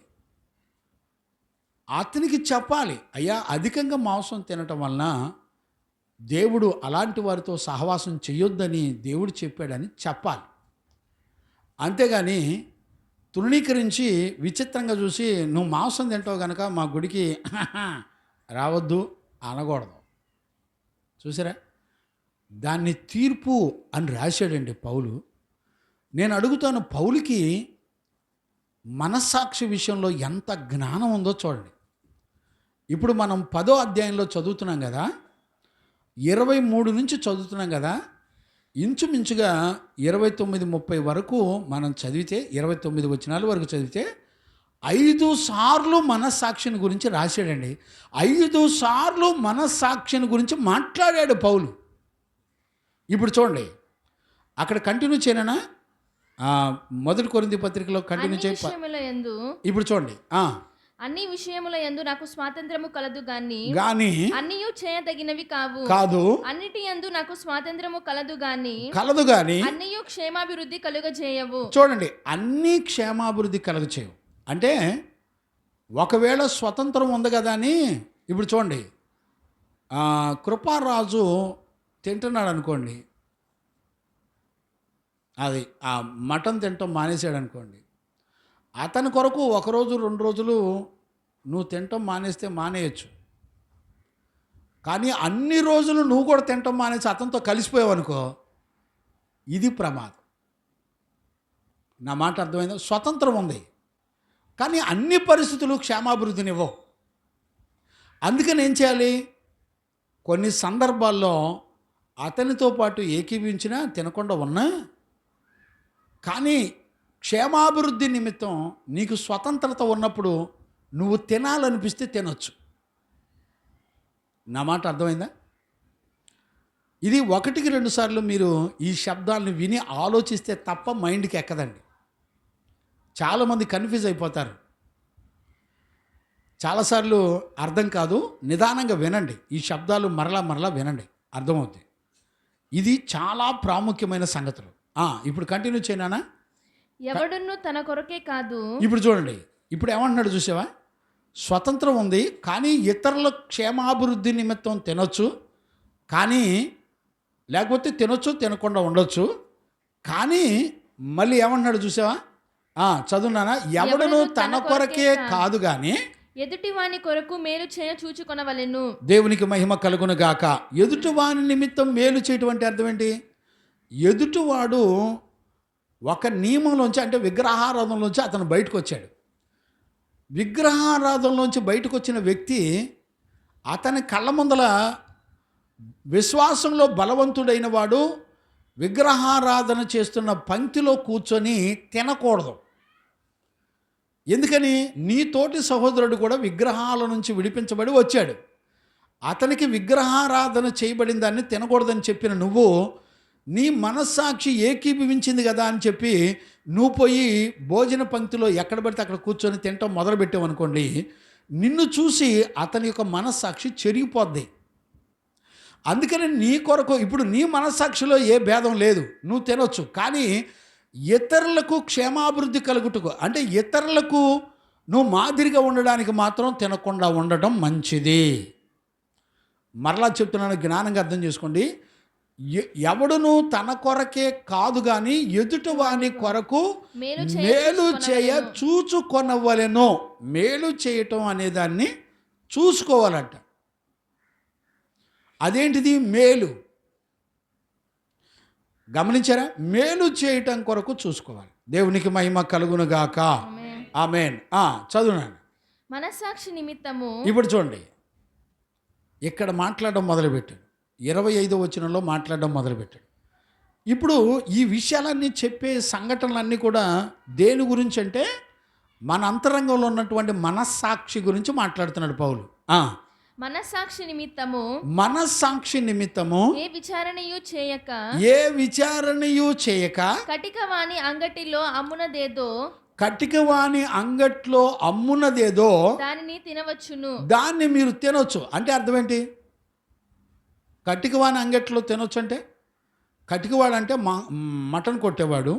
అతనికి చెప్పాలి, అయ్యా అధికంగా మాంసం తినటం వలన దేవుడు అలాంటి వారితో సహవాసం చేయొద్దని దేవుడు చెప్పాడని చెప్పాలి. అంతేగాని తృణీకరించి విచిత్రంగా చూసి నువ్వు మాంసం తింటావు కనుక మా గుడికి రావద్దు అనకూడదు. చూసారా? దాన్ని తీర్పు అని రాశాడండి పౌలు. నేను అడుగుతాను, పౌలుకి మనస్సాక్షి విషయంలో ఎంత జ్ఞానం ఉందో చూడండి. ఇప్పుడు మనం 10వ అధ్యాయంలో చదువుతున్నాం కదా, 23 నుంచి చదువుతున్నాం కదా, ఇంచుమించుగా 29-30 వరకు మనం చదివితే, 29 వచనాల వరకు చదివితే 5 సార్లు మనస్సాక్షిని గురించి రాశాడండి. 5 సార్లు మనస్సాక్షిని గురించి మాట్లాడాడు పౌలు. ఇప్పుడు చూడండి, అక్కడ కంటిన్యూ చేయనా? మొదటి కొరింథీ పత్రికలో కంటిన్యూ చేయ. ఇప్పుడు చూడండి, అన్ని విషయముల యందు నాకు స్వాతంత్రము కలదు గాని అన్నియు చేయదగినవి కాదు. అన్నిటి యందు నాకు స్వాతంత్రము కలదు గాని అన్నియు క్షేమాభివృద్ధి కలుగజేయవు. చూడండి, అన్ని క్షేమాభివృద్ధి కలుగజేయవు అంటే ఒకవేళ స్వతంత్రం ఉంది కదా అని. ఇప్పుడు చూడండి, కృపారాజు తింటున్నాడు అనుకోండి, అది ఆ మటన్ తినటం మానేశాడు అనుకోండి, అతని కొరకు 1 రోజు 2 రోజులు నువ్వు తినటం మానేస్తే మానేయచ్చు. కానీ అన్ని రోజులు నువ్వు కూడా తినటం మానేసి అతనితో కలిసిపోయావు అనుకో, ఇది ప్రమాదం. నా మాట అర్థమైందా? స్వతంత్రం ఉంది కానీ అన్ని పరిస్థితులు క్షేమాభివృద్ధిని ఇవ్వవు. అందుకని ఏం చేయాలి? కొన్ని సందర్భాల్లో అతనితో పాటు ఏకీభించినా తినకుండా ఉన్నా కానీ క్షేమాభివృద్ధి నిమిత్తం నీకు స్వతంత్రత ఉన్నప్పుడు నువ్వు తినాలనిపిస్తే తినొచ్చు. నా మాట అర్థమైందా? ఇది 1-2 సార్లు మీరు ఈ శబ్దాలను విని ఆలోచిస్తే తప్ప మైండ్కి ఎక్కదండి. చాలామంది కన్ఫ్యూజ్ అయిపోతారు. చాలాసార్లు అర్థం కాదు. నిదానంగా వినండి, ఈ శబ్దాలు మరలా వినండి, అర్థమవుతుంది. ఇది చాలా ప్రాముఖ్యమైన సంగతులు. ఇప్పుడు కంటిన్యూ చేయనా? ఎవడును తన కొరకే కాదు. ఇప్పుడు చూడండి, ఇప్పుడు ఏమంటున్నాడు చూసావా? స్వతంత్రం ఉంది కానీ ఇతరుల క్షేమాభివృద్ధి నిమిత్తం తినొచ్చు, కానీ లేకపోతే తినొచ్చు, తినకుండా ఉండొచ్చు. కానీ మళ్ళీ ఏమంటున్నాడు చూసావా? చదువునానా? ఎవడును తన కొరకే కాదు కానీ ఎదుటివాని కొరకు మేలు చేయ చూచుకొనవలెను. దేవునికి మహిమ కలుగును గాక. ఎదుటివాని నిమిత్తం మేలు చేయటం అంటే అర్థం ఏంటి? ఎదుటివాడు ఒక నియమంలోంచి, అంటే విగ్రహారాధనలోంచి అతను బయటకు వచ్చాడు. విగ్రహారాధనలోంచి బయటకు వచ్చిన వ్యక్తి అతని కళ్ళ ముందల విశ్వాసంలో బలవంతుడైన వాడు విగ్రహారాధన చేస్తున్న పంక్తిలో కూర్చొని తినకూడదు. ఎందుకని? నీ తోటి సహోదరుడు కూడా విగ్రహాల నుంచి విడిపించబడి వచ్చాడు. అతనికి విగ్రహారాధన చేయబడిన దాన్ని తినకూడదని చెప్పిన నువ్వు, నీ మనస్సాక్షి ఏకీభవించింది కదా అని చెప్పి నువ్వు పోయి భోజన పంక్తిలో ఎక్కడ పడితే అక్కడ కూర్చొని తినటం మొదలుపెట్టావు అనుకోండి, నిన్ను చూసి అతని యొక్క మనస్సాక్షి చెరిగిపోద్ది. అందుకని నీ కొరకు ఇప్పుడు నీ మనస్సాక్షిలో ఏ భేదం లేదు, నువ్వు తినొచ్చు. కానీ ఇతరులకు క్షేమాభివృద్ధి కలుగుటకు, అంటే ఇతరులకు నువ్వు మాదిరిగా ఉండడానికి మాత్రం తినకుండా ఉండటం మంచిది. మరలా చెప్తున్నాను, జ్ఞానంగా అర్థం చేసుకోండి. ఎవడును తన కొరకే కాదు కానీ ఎదుటివాని కొరకు మేలు చేయ చూచుకొనవలెను. మేలు చేయటం అనేదాన్ని చూసుకోవాలంట. అదేంటిది? మేలు. గమనించారా? మేలు చేయటం కొరకు చూసుకోవాలి. దేవునికి మహిమ కలుగును గాక. ఆమేన్. చదువునండి. మనస్సాక్షి నిమిత్తము. ఇప్పుడు చూడండి, ఇక్కడ మాట్లాడడం మొదలుపెట్టాడు. 25వ వచనంలో మాట్లాడడం మొదలుపెట్టాడు. ఇప్పుడు ఈ విషయాలన్నీ చెప్పే సంఘటనలన్నీ కూడా దేని గురించి అంటే మన అంతరంగంలో ఉన్నటువంటి మనస్సాక్షి గురించి మాట్లాడుతున్నాడు పౌలు. మనస్సాక్షి నిమిత్తము ఏ విచారణయు చేయక కటికవాని అంగట్లో అమ్మునదేదో దానిని తినవచ్చును. దాన్ని మీరు తినొచ్చు. అంటే అర్థం ఏంటి? కటికవాని అంగట్లో తినొచ్చు అంటే, కటికవాడు అంటే మటన్ కొట్టేవాడు,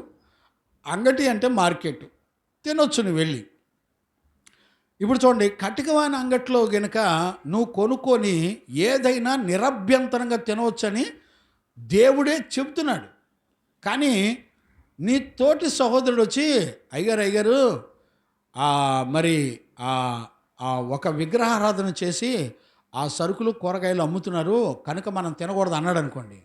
అంగటి అంటే మార్కెట్. తినొచ్చు నువ్వు వెళ్ళి. ఇప్పుడు చూడండి, కటికవాని అంగట్లో గనుక నువ్వు కొనుక్కొని ఏదైనా నిరభ్యంతరంగా తినవచ్చని దేవుడే చెప్తున్నాడు. కానీ నీ తోటి సహోదరుడు వచ్చి, అయ్యగారు మరి ఒక విగ్రహారాధన చేసి ఆ సరుకులు కూరగాయలు అమ్ముతున్నారు కనుక మనం తినకూడదు అన్నాడు అనుకోండి,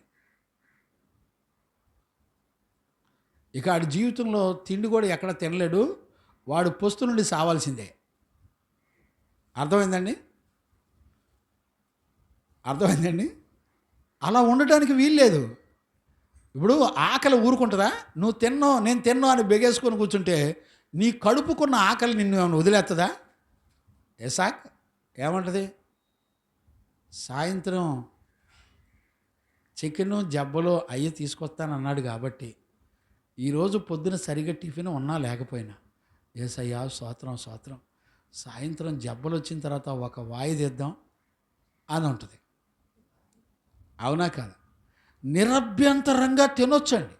ఇక ఆడి జీవితంలో తిండి కూడా ఎక్కడ తినలేడు, వాడు పొస్తు నుండి సావాల్సిందే. అర్థమైందండి? అలా ఉండటానికి వీల్లేదు. ఇప్పుడు ఆకలి ఊరుకుంటుందా? నేను తిన్నో అని బెగేసుకొని కూర్చుంటే నీ కడుపుకున్న ఆకలి నిన్ను ఏమైనా వదిలేస్తుందా? ఇస్సాకు ఏమంటది? సాయంత్రం చికెను జబ్బలు అయ్యి తీసుకొస్తానన్నాడు కాబట్టి ఈరోజు పొద్దున సరిగా టిఫిన్ ఉన్నా లేకపోయినా యేసయ్యా స్తోత్రం స్తోత్రం, సాయంత్రం జబ్బలు వచ్చిన తర్వాత ఒక వాయిదిద్దాం అని ఉంటుంది. అవునా కాదు? నిరభ్యంతరంగా తినొచ్చండి.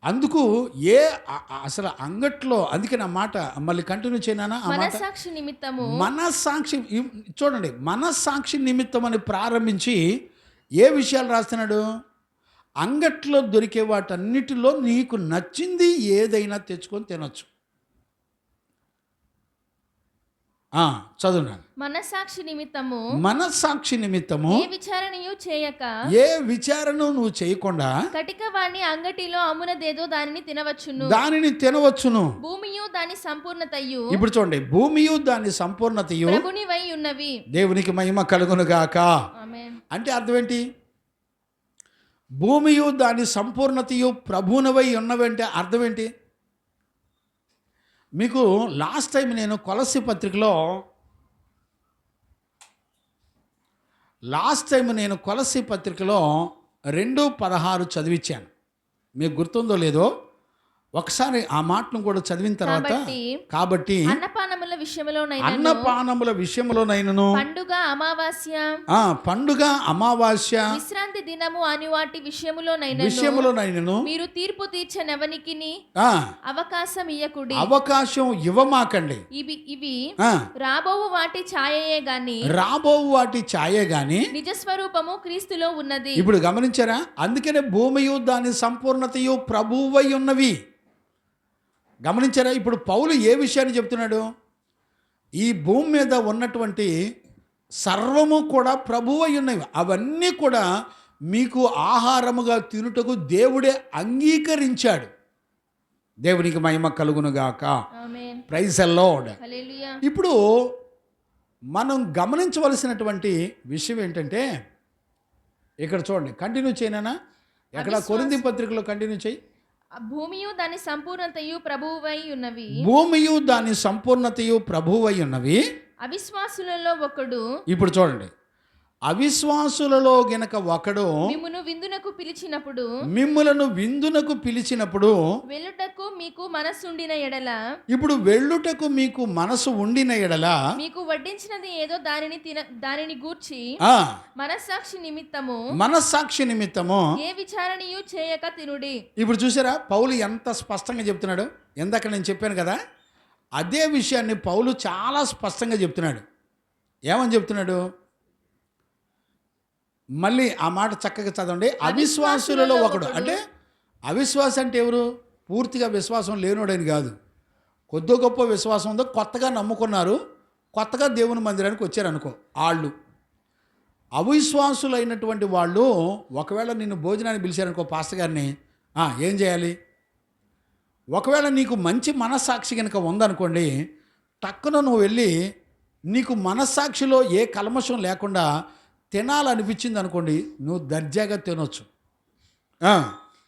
అందుకు అసలు అంగట్లో, అందుకే నా మాట మళ్ళీ కంటిన్యూ చేయనా? ఆ మాట మనస్సాక్షి నిమిత్తము, మనస్సాక్షి చూడండి, మనస్సాక్షి నిమిత్తం అని ప్రారంభించి ఏ విషయాలు రాస్తున్నాడు? అంగట్లో దొరికే వాటన్నిటిలో నీకు నచ్చింది ఏదైనా తెచ్చుకొని తినొచ్చు. చదువున్నాను. మనస్సాక్షి నిమిత్తము, మనస్సాక్షి నిమిత్తము ఏ విచారణయు చేయక, ఏ విచారణ నువ్వు చేయకుండా కటిక వాణ్ణి అంగటిలో అమ్మునదేదో దానిని తినవచ్చును. భూమియు దాని సంపూర్ణతయు, ఇప్పుడు చూడండి, భూమియు దాని సంపూర్ణతయు ప్రభునివై ఉన్నవి. దేవునికి మహిమ కలుగును గాక. ఆమేన్. అంటే అర్థం ఏంటి? భూమియు దాని సంపూర్ణతయు ప్రభువునవై ఉన్నవంటే అర్థం ఏంటి? మీకు లాస్ట్ టైం నేను కొలస్సీ పత్రికలో 2:16 చదివించాను. మీకు గుర్తుందో లేదో ఒకసారి ఆ మాటను కూడా చదివిన తర్వాత, కాబట్టి అన్నపానముల విషయములోనైనను పండుగ, అమావాస్య, విశ్రాంతి దినము అని వాటి విషయములోనైనను మీరు తీర్పు తీర్చనెవనికిని అవకాశం ఇవ్వమాకండి. ఇవి రాబోవు వాటి ఛాయే గాని నిజ స్వరూపము క్రీస్తులో ఉన్నది. ఇప్పుడు గమనించారా? అందుకనే భూమియు దాని సంపూర్ణతయు ప్రభువై ఉన్నవి. గమనించారా? ఇప్పుడు పౌలు ఏ విషయాన్ని చెప్తున్నాడు? ఈ భూమి మీద ఉన్నటువంటి సర్వము కూడా ప్రభువై ఉన్నవి. అవన్నీ కూడా మీకు ఆహారముగా తినుటకు దేవుడే అంగీకరించాడు. దేవునికి మహిమ కలుగును గాక. Praise the Lord. ఇప్పుడు మనం గమనించవలసినటువంటి విషయం ఏంటంటే, ఇక్కడ చూడండి, కంటిన్యూ చేయనా? ఎక్కడ? కొరింథీ పత్రికలో కంటిన్యూ చేయి. భూమియు దాని సంపూర్ణతయు ప్రభువై ఉన్నవి. అవిశ్వాసులలో ఒకడు, ఇప్పుడు చూడండి, అవిశ్వాసులలో గనక ఒకడు మిమ్ములను విందునకు పిలిచినప్పుడు వెళ్ళుటకు మీకు మనస్సుండిన ఎడల, ఇప్పుడు వెళ్ళుటకు మీకు మనసు ఉండిన ఎడల మీకు వడ్డించినది ఏదో దానిని గూర్చి మనస్సాక్షి నిమిత్తము ఏ విచారణయు చేయక తినుడి. ఇప్పుడు చూసారా పౌలు ఎంత స్పష్టంగా చెప్తున్నాడు? ఎందాక నేను చెప్పాను కదా, అదే విషయాన్ని పౌలు చాలా స్పష్టంగా చెప్తున్నాడు. ఏమని చెప్తున్నాడు? మళ్ళీ ఆ మాట చక్కగా చదవండి. అవిశ్వాసులలో ఒకడు, అంటే అవిశ్వాసం అంటే ఎవరు? పూర్తిగా విశ్వాసం లేనోడని కాదు, కొద్ది గొప్ప విశ్వాసం ఉందో, కొత్తగా నమ్ముకున్నారు, కొత్తగా దేవుని మందిరానికి వచ్చారనుకో, వాళ్ళు అవిశ్వాసులైనటువంటి వాళ్ళు ఒకవేళ నిన్ను భోజనానికి పిలిచారనుకో, పాస్టర్ గారిని, ఏం చేయాలి? ఒకవేళ నీకు మంచి మనస్సాక్షి కనుక ఉందనుకోండి, టక్కున నువ్వు వెళ్ళి నీకు మనస్సాక్షిలో ఏ కల్మషం లేకుండా తినాలనిపించింది అనుకోండి, నువ్వు దర్జాగా తినొచ్చు.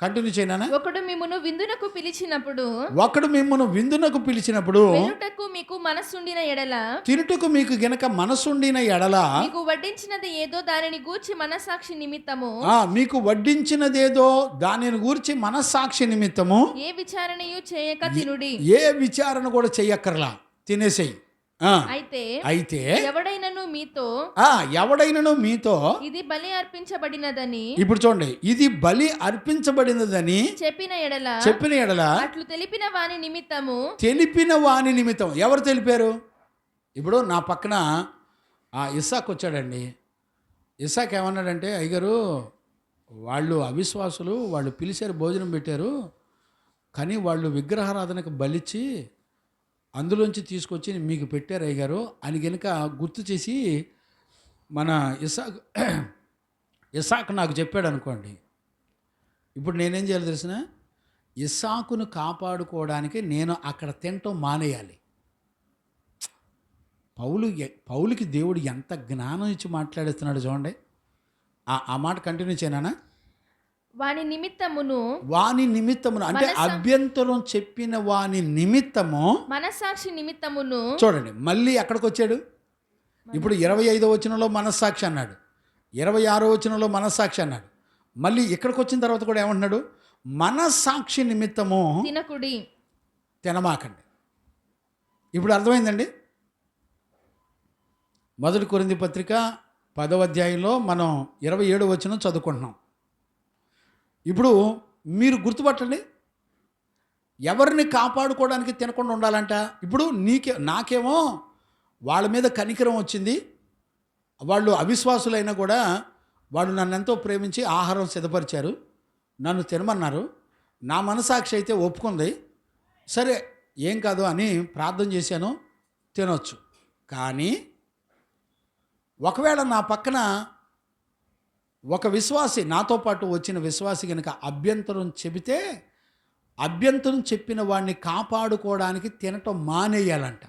కంటిన్యూ చేయనా? ఒకడు మిమ్మును విందునకు పిలిచినప్పుడు తినుటకు మీకు గనక మనసుండిన ఎడల మీకు వడ్డించినది ఏదో దానిని గూర్చి మనస్సాక్షి నిమిత్తము ఏ విచారణయు చేయక తినుడి. ఏ విచారణ కూడా చెయ్యక్కర్లా, తినేసేయి. అయితే ఎవడైనను మీతో ఇది బలి అర్పించబడినదని, ఇప్పుడు చూడండి, ఇది బలి అర్పించబడినదని చెప్పిన ఎడల అట్లు తెలిపిన వాని నిమిత్తము ఎవరు తెలిపారు? ఇప్పుడు నా పక్కన ఇస్సాకు వచ్చాడండి. ఇస్సాకు ఏమన్నాడంటే, అయ్యగారు వాళ్ళు అవిశ్వాసులు, వాళ్ళు పిలిచారు, భోజనం పెట్టారు, కానీ వాళ్ళు విగ్రహారాధనకు బలిచ్చి అందులోంచి తీసుకొచ్చి మీకు పెట్టారు అయ్యగారు అని గనుక గుర్తు చేసి మన ఇస్సాకు నాకు చెప్పాడు అనుకోండి. ఇప్పుడు నేనేం చేయాలి తెలిసిన? ఇస్సాకును కాపాడుకోవడానికి నేను అక్కడ తినటం మానేయాలి. పౌలుకి దేవుడు ఎంత జ్ఞానం ఇచ్చి మాట్లాడేస్తున్నాడు చూడండి. ఆ మాట కంటిన్యూ చేయనా? వాని నిమిత్తమును అంటే అభ్యంతరం చెప్పిన వాని నిమిత్తము, మనస్సాక్షి నిమిత్తమును. చూడండి మళ్ళీ ఎక్కడికి వచ్చాడు. ఇప్పుడు 25వ వచనంలో మనస్సాక్షి అన్నాడు, 26వ వచనంలో మనస్సాక్షి అన్నాడు. మళ్ళీ ఇక్కడికి వచ్చిన తర్వాత కూడా ఏమంటున్నాడు? మనస్సాక్షి నిమిత్తము తినకుడి, తినమాకండి. ఇప్పుడు అర్థమైందండి. 1 కొరింథీ పత్రిక 10వ అధ్యాయంలో మనం 27వ వచనం చదువుకుంటున్నాం. ఇప్పుడు మీరు గుర్తుపట్టండి, ఎవరిని కాపాడుకోవడానికి తినకుండా ఉండాలంట. ఇప్పుడు నాకేమో వాళ్ళ మీద కనికరం వచ్చింది, వాళ్ళు అవిశ్వాసులైనా కూడా వాళ్ళు నన్ను ఎంతో ప్రేమించి ఆహారం సిద్ధపరిచారు, నన్ను తినమన్నారు, నా మనసాక్షి అయితే ఒప్పుకుంది, సరే ఏం కాదు అని ప్రార్థన చేశాను, తినొచ్చు. కానీ ఒకవేళ నా పక్కన ఒక విశ్వాసి, నాతో పాటు వచ్చిన విశ్వాసి కనుక అభ్యంతరం చెబితే, అభ్యంతరం చెప్పిన వాడిని కాపాడుకోవడానికి తినటం మానేయాలంట.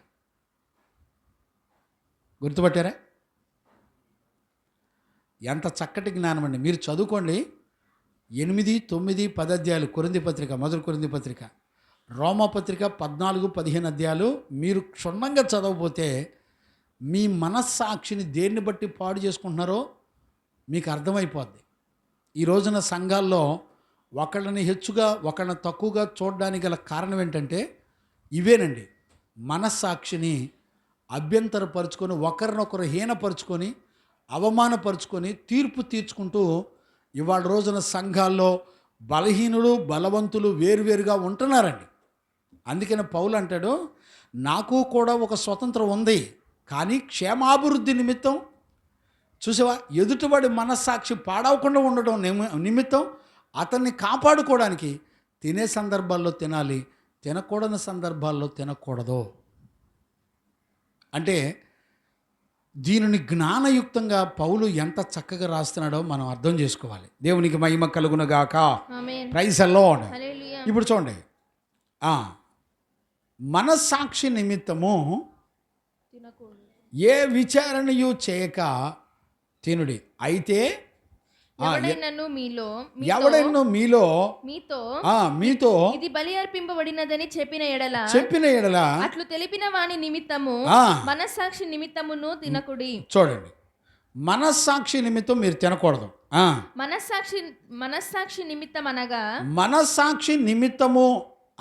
గుర్తుపట్టారా? ఎంత చక్కటి జ్ఞానం అండి. మీరు చదువుకోండి, 8, 9, 10 అధ్యాయాలు కొరింథీ పత్రిక, 1 కొరింథీ పత్రిక, రోమాపత్రిక 14, 15 అధ్యాయాలు మీరు క్షుణ్ణంగా చదవకపోతే మీ మనస్సాక్షిని దేన్ని బట్టి పాడు చేసుకుంటున్నారో మీకు అర్థమైపోద్ది. ఈ రోజున సంఘాల్లో ఒకళ్ళని హెచ్చుగా ఒకళ్ళని తక్కువగా చూడడానికి గల కారణం ఏంటంటే ఇవేనండి. మనస్సాక్షిని అభ్యంతరపరుచుకొని, ఒకరినొకరు హీనపరుచుకొని, అవమానపరుచుకొని తీర్పు తీర్చుకుంటూ ఇవాళ రోజున సంఘాల్లో బలహీనులు బలవంతులు వేరువేరుగా ఉంటున్నారండి. అందుకని పౌలు అంటాడు, నాకు కూడా ఒక స్వతంత్రం ఉంది, కానీ క్షేమాభివృద్ధి నిమిత్తం, చూసావా, ఎదుటివాడి మనస్సాక్షి పాడవకుండా ఉండడం నిమిత్తం అతన్ని కాపాడుకోవడానికి తినే సందర్భాల్లో తినాలి, తినకూడని సందర్భాల్లో తినకూడదు. అంటే దీనిని జ్ఞానయుక్తంగా పౌలు ఎంత చక్కగా రాస్తున్నాడో మనం అర్థం చేసుకోవాలి. దేవునికి మహిమ కలుగునుగాక. Praise the Lord. ఇప్పుడు చూడండి, మనస్సాక్షి నిమిత్తము ఏ విచారణయు చేయక తినుడి. అయితే ఎవడైనా మీతో ఇది బలి అర్పింపబడినదని చెప్పిన ఎడల అట్లు తెలిపిన వాని నిమిత్తము మనస్సాక్షి నిమిత్తమును తినకుడి. చూడండి, మనస్సాక్షి నిమిత్తం మీరు తినకూడదు. మనస్సాక్షి నిమిత్తం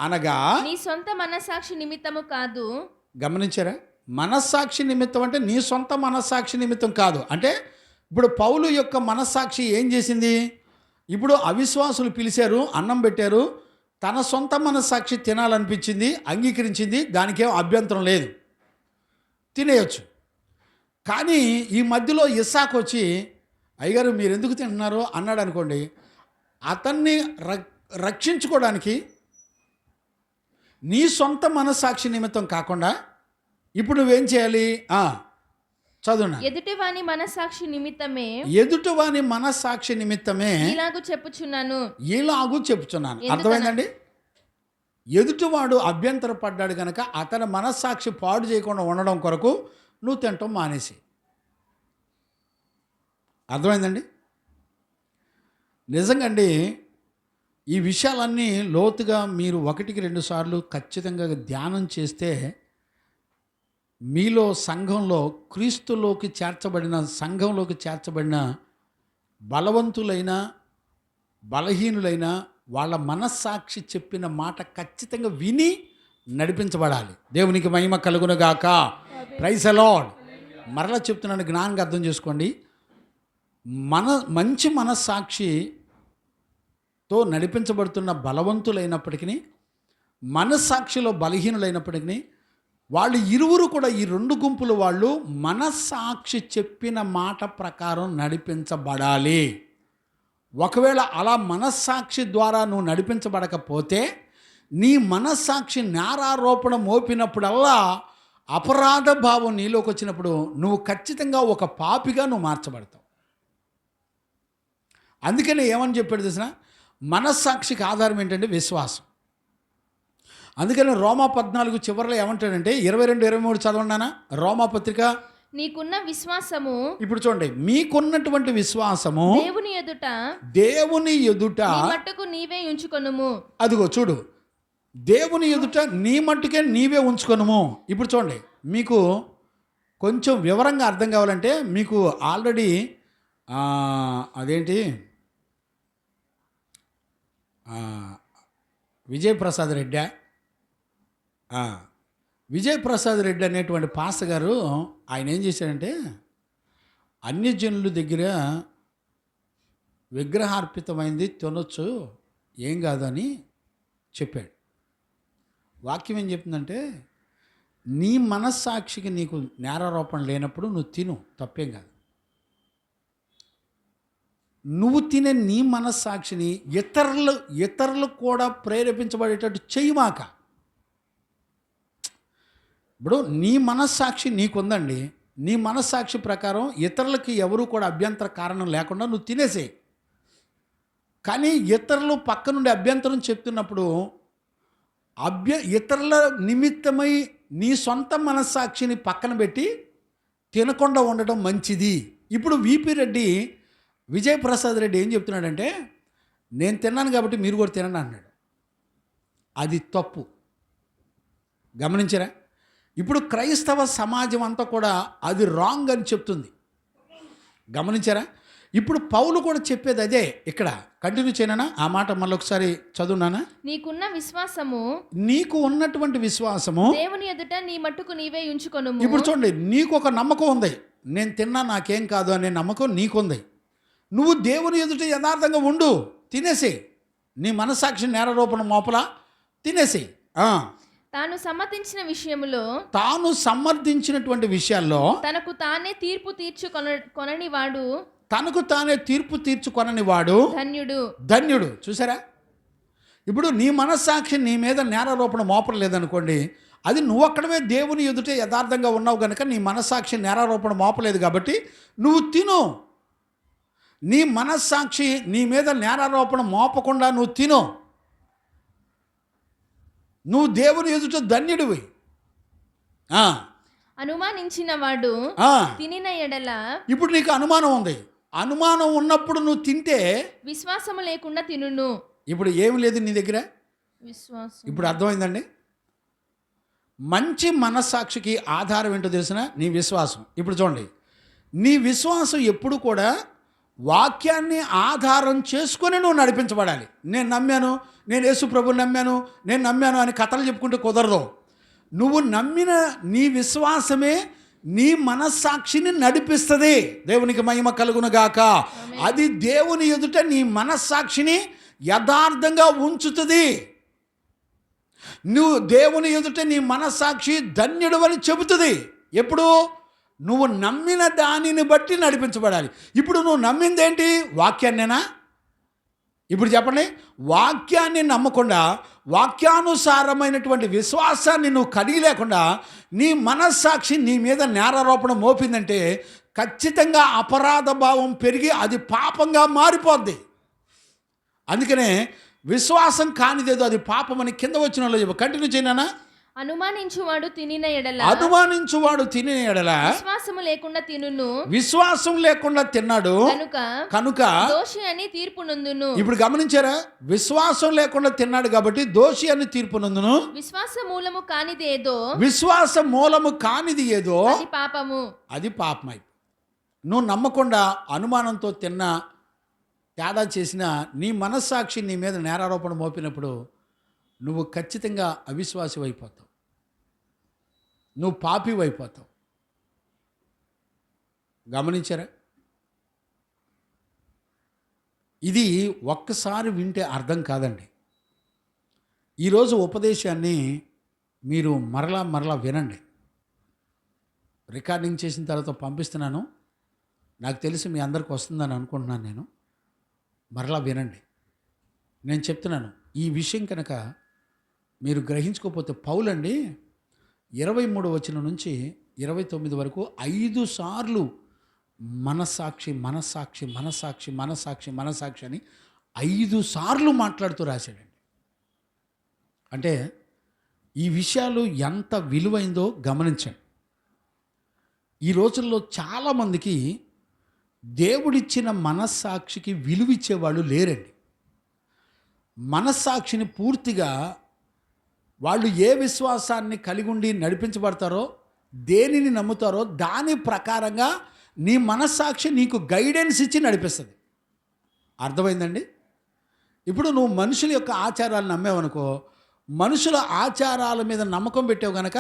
అనగా నీ సొంత మనస్సాక్షి నిమిత్తము కాదు. గమనించారా? మనస్సాక్షి నిమిత్తం అంటే నీ సొంత మనస్సాక్షి నిమిత్తం కాదు. అంటే ఇప్పుడు పౌలు యొక్క మనస్సాక్షి ఏం చేసింది? ఇప్పుడు అవిశ్వాసులు పిలిచారు, అన్నం పెట్టారు, తన సొంత మనస్సాక్షి తినాలనిపించింది, అంగీకరించింది, దానికేం అభ్యంతరం లేదు, తినేయచ్చు. కానీ ఈ మధ్యలో ఇస్సాకు వచ్చి, అయ్యగారు మీరు ఎందుకు తింటున్నారు అన్నాడు అనుకోండి, అతన్ని రక్షించుకోవడానికి నీ సొంత మనస్సాక్షి నిమిత్తం కాకుండా ఇప్పుడు నువ్వేం చేయాలి? చదువునా, ఎదుటివాని మనస్సాక్షి నిమిత్తమే ఇలాగూ చెప్పుచున్నాను. అర్థమైందండి? ఎదుటివాడు అభ్యంతర పడ్డాడు కనుక అతని మనస్సాక్షి పాడు చేయకుండా ఉండడం కొరకు నువ్వు తినటం మానేసి. అర్థమైందండి? నిజంగా అండి, ఈ విషయాలన్నీ లోతుగా మీరు 1-2 సార్లు ఖచ్చితంగా ధ్యానం చేస్తే మీలో క్రీస్తులోకి చేర్చబడిన బలవంతులైన బలహీనులైన వాళ్ళ మనస్సాక్షి చెప్పిన మాట ఖచ్చితంగా విని నడిపించబడాలి. దేవునికి మహిమ కలుగునుగాక. Praise the Lord. మరలా చెప్తున్నాను, జ్ఞానంగా అర్థం చేసుకోండి. మంచి మనస్సాక్షితో నడిపించబడుతున్న బలవంతులైనప్పటికీ, మనస్సాక్షిలో బలహీనులైనప్పటికీ, వాళ్ళు ఇరువురు కూడా, ఈ 2 గుంపుల వాళ్ళు మనస్సాక్షి చెప్పిన మాట ప్రకారం నడిపించబడాలి. ఒకవేళ అలా మనస్సాక్షి ద్వారా నువ్వు నడిపించబడకపోతే, నీ మనస్సాక్షి నేరారోపణ మోపినప్పుడల్లా అపరాధ భావం నీలోకి వచ్చినప్పుడు నువ్వు ఖచ్చితంగా ఒక పాపిగా నువ్వు మార్చబడతావు. అందుకని ఏమని చెప్పాడు తెలిసిన, మనస్సాక్షికి ఆధారం ఏంటంటే విశ్వాసం. అందుకని రోమా 14 చివరిలో ఏమంటాడంటే, 22-23 చదవండానా? రోమా పత్రిక నీకున్న విశ్వాసము, ఇప్పుడు చూడండి, మీకున్నటువంటి విశ్వాసము దేవుని ఎదుట నీ మట్టుకు నీవే ఉంచుకొనుము. అదిగో చూడు, దేవుని ఎదుట నీ మట్టుకే నీవే ఉంచుకొనుము. ఇప్పుడు చూడండి, మీకు కొంచెం వివరంగా అర్థం కావాలంటే మీకు ఆల్రెడీ అదేంటి విజయప్రసాద్ రెడ్డి అనేటువంటి పాస్టర్ గారు ఆయన ఏం చేశారంటే అన్యజనుల దగ్గర విగ్రహార్పితమైంది తినొచ్చు, ఏం కాదని చెప్పాడు. వాక్యం ఏం చెప్తుందంటే, నీ మనస్సాక్షికి నీకు నేరారోపణ లేనప్పుడు నువ్వు తిను, తప్పేం కాదు. నువ్వు తినే నీ మనస్సాక్షిని ఇతరులు కూడా ప్రేరేపించబడేటట్టు చెయ్యమాక. ఇప్పుడు నీ మనస్సాక్షి నీకుందండి, నీ మనస్సాక్షి ప్రకారం ఇతరులకి ఎవరు కూడా అభ్యంతర కారణం లేకుండా నువ్వు తినేసేయి. కానీ ఇతరులు పక్క నుండి అభ్యంతరం చెప్తున్నప్పుడు ఇతరుల నిమిత్తమై నీ సొంత మనస్సాక్షిని పక్కన పెట్టి తినకుండా ఉండటం మంచిది. ఇప్పుడు విజయప్రసాద్ రెడ్డి ఏం చెప్తున్నాడంటే, నేను తిన్నాను కాబట్టి మీరు కూడా తినండి అన్నాడు. అది తప్పు. గమనించరా? ఇప్పుడు క్రైస్తవ సమాజం అంతా కూడా అది రాంగ్ అని చెప్తుంది. గమనించారా? ఇప్పుడు పౌలు కూడా చెప్పేది అదే. ఇక్కడ కంటిన్యూ చేయనా ఆ మాట మళ్ళీ ఒకసారి చదువునానా? నీకు ఉన్నటువంటి విశ్వాసము దేవుని ఎదుట నీ మట్టుకు నీవే ఉంచుకొనుము. ఇప్పుడు చూడండి, నీకు ఒక నమ్మకం ఉంది, నేను తిన్నా నాకేం కాదు అనే నమ్మకం నీకుంది. నువ్వు దేవుని ఎదుట యథార్థంగా ఉండు, తినేసేయి. నీ మనస్సాక్షి నేరారోపణ మోపలా తినేసేయి. తాను సమర్థించినటువంటి విషయాల్లో తనకు తానే తీర్పు తీర్చుకొనని వాడు ధన్యుడు. చూసారా? ఇప్పుడు నీ మనస్సాక్షి నీ మీద నేరారోపణ మోపడం లేదనుకోండి, అది నువ్వు అక్కడమే దేవుని ఎదుటే యథార్థంగా ఉన్నావు కనుక నీ మనస్సాక్షి నేరారోపణ మోపలేదు కాబట్టి నువ్వు తిను. నీ మనస్సాక్షి నీ మీద నేరారోపణ మోపకుండా నువ్వు తిను. నువ్వు దేవుని ఎదుట ధన్యుడివి. అనుమానించిన వాడు తినిన ఎడల, ఇప్పుడు నీకు అనుమానం ఉంది, అనుమానం ఉన్నప్పుడు నువ్వు తింటే విశ్వాసము లేకుండా తినును. ఇప్పుడు ఏమి లేదు నీ దగ్గర విశ్వాసం. ఇప్పుడు అర్థమైందండి? మంచి మనస్సాక్షికి ఆధారం ఏంటో తెలిసిన నీ విశ్వాసం. ఇప్పుడు చూడండి, నీ విశ్వాసం ఎప్పుడు కూడా వాక్యాన్ని ఆధారం చేసుకొని నువ్వు నడిపించబడాలి. నేను నమ్మాను, నేను యేసు ప్రభువుని నమ్మాను అని కథలు చెప్పుకుంటే కుదరదు. నువ్వు నమ్మిన నీ విశ్వాసమే నీ మనస్సాక్షిని నడిపిస్తుంది. దేవునికి మహిమ కలుగునుగాక. అది దేవుని ఎదుట నీ మనస్సాక్షిని యథార్థంగా ఉంచుతుంది. నువ్వు దేవుని ఎదుట నీ మనస్సాక్షి ధన్యుడు అని చెబుతుంది. ఎప్పుడు? నువ్వు నమ్మిన దానిని బట్టి నడిపించబడాలి. ఇప్పుడు నువ్వు నమ్మిందేంటి? వాక్యాన్నేనా? ఇప్పుడు చెప్పండి, వాక్యాన్ని నమ్మకుండా వాక్యానుసారమైనటువంటి విశ్వాసాన్ని నువ్వు కలిగి లేకుండా నీ మనస్సాక్షి నీ మీద నేరారోపణ మోపిందంటే ఖచ్చితంగా అపరాధ భావం పెరిగి అది పాపంగా మారిపోద్ది. అందుకనే విశ్వాసం కానిదేదో అది పాపమని కింద వచ్చిన వాళ్ళు చెప్పు. కంటిన్యూ చేయనా? అనుమానించువాడు తినిన ఎడల విశ్వాసము లేకుండా తినును. విశ్వాసం లేకుండా తిన్నాడు కనుక దోషి అని తీర్పు నందును. ఇప్పుడు గమనించారా? విశ్వాసం లేకుండా తిన్నాడు కాబట్టి దోషి అని తీర్పు నందును. విశ్వాస మూలము కానిది ఏదో అది పాపమై. నువ్వు నమ్మకుండా అనుమానంతో తిన్నా, తేడా చేసిన నీ మనస్సాక్షి నీ మీద నేరారోపణ మోపినప్పుడు నువ్వు ఖచ్చితంగా అవిశ్వాసి అయిపోతావు, నువ్వు పాపి అయిపోతావు. గమనించారా? ఇది ఒక్కసారి వింటే అర్థం కాదండి. ఈరోజు ఉపదేశాన్ని మీరు మరలా వినండి. రికార్డింగ్ చేసిన తర్వాత పంపిస్తున్నాను. నాకు తెలిసి మీ అందరికి వస్తుందని అనుకుంటున్నాను. నేను మరలా వినండి. నేను చెప్తున్నాను, ఈ విషయం కనుక మీరు గ్రహించుకోకపోతే పౌలండి 23 వచనం నుంచి 29 వరకు 5 సార్లు మనస్సాక్షి అని 5 సార్లు మాట్లాడుతూ రాశాడండి. అంటే ఈ విషయాలు ఎంత విలువైందో గమనించండి. ఈ రోజుల్లో చాలామందికి దేవుడిచ్చిన మనస్సాక్షికి విలువిచ్చేవాళ్ళు లేరండి. మనస్సాక్షిని పూర్తిగా వాళ్ళు ఏ విశ్వాసాన్ని కలిగి ఉండి నడిపించబడతారో, దేనిని నమ్ముతారో దాని ప్రకారంగా నీ మనస్సాక్షి నీకు గైడెన్స్ ఇచ్చి నడిపిస్తుంది. అర్థమైందండి? ఇప్పుడు నువ్వు మనుషుల యొక్క ఆచారాలు నమ్మేవనుకో, మనుషుల ఆచారాల మీద నమ్మకం పెట్టావు కనుక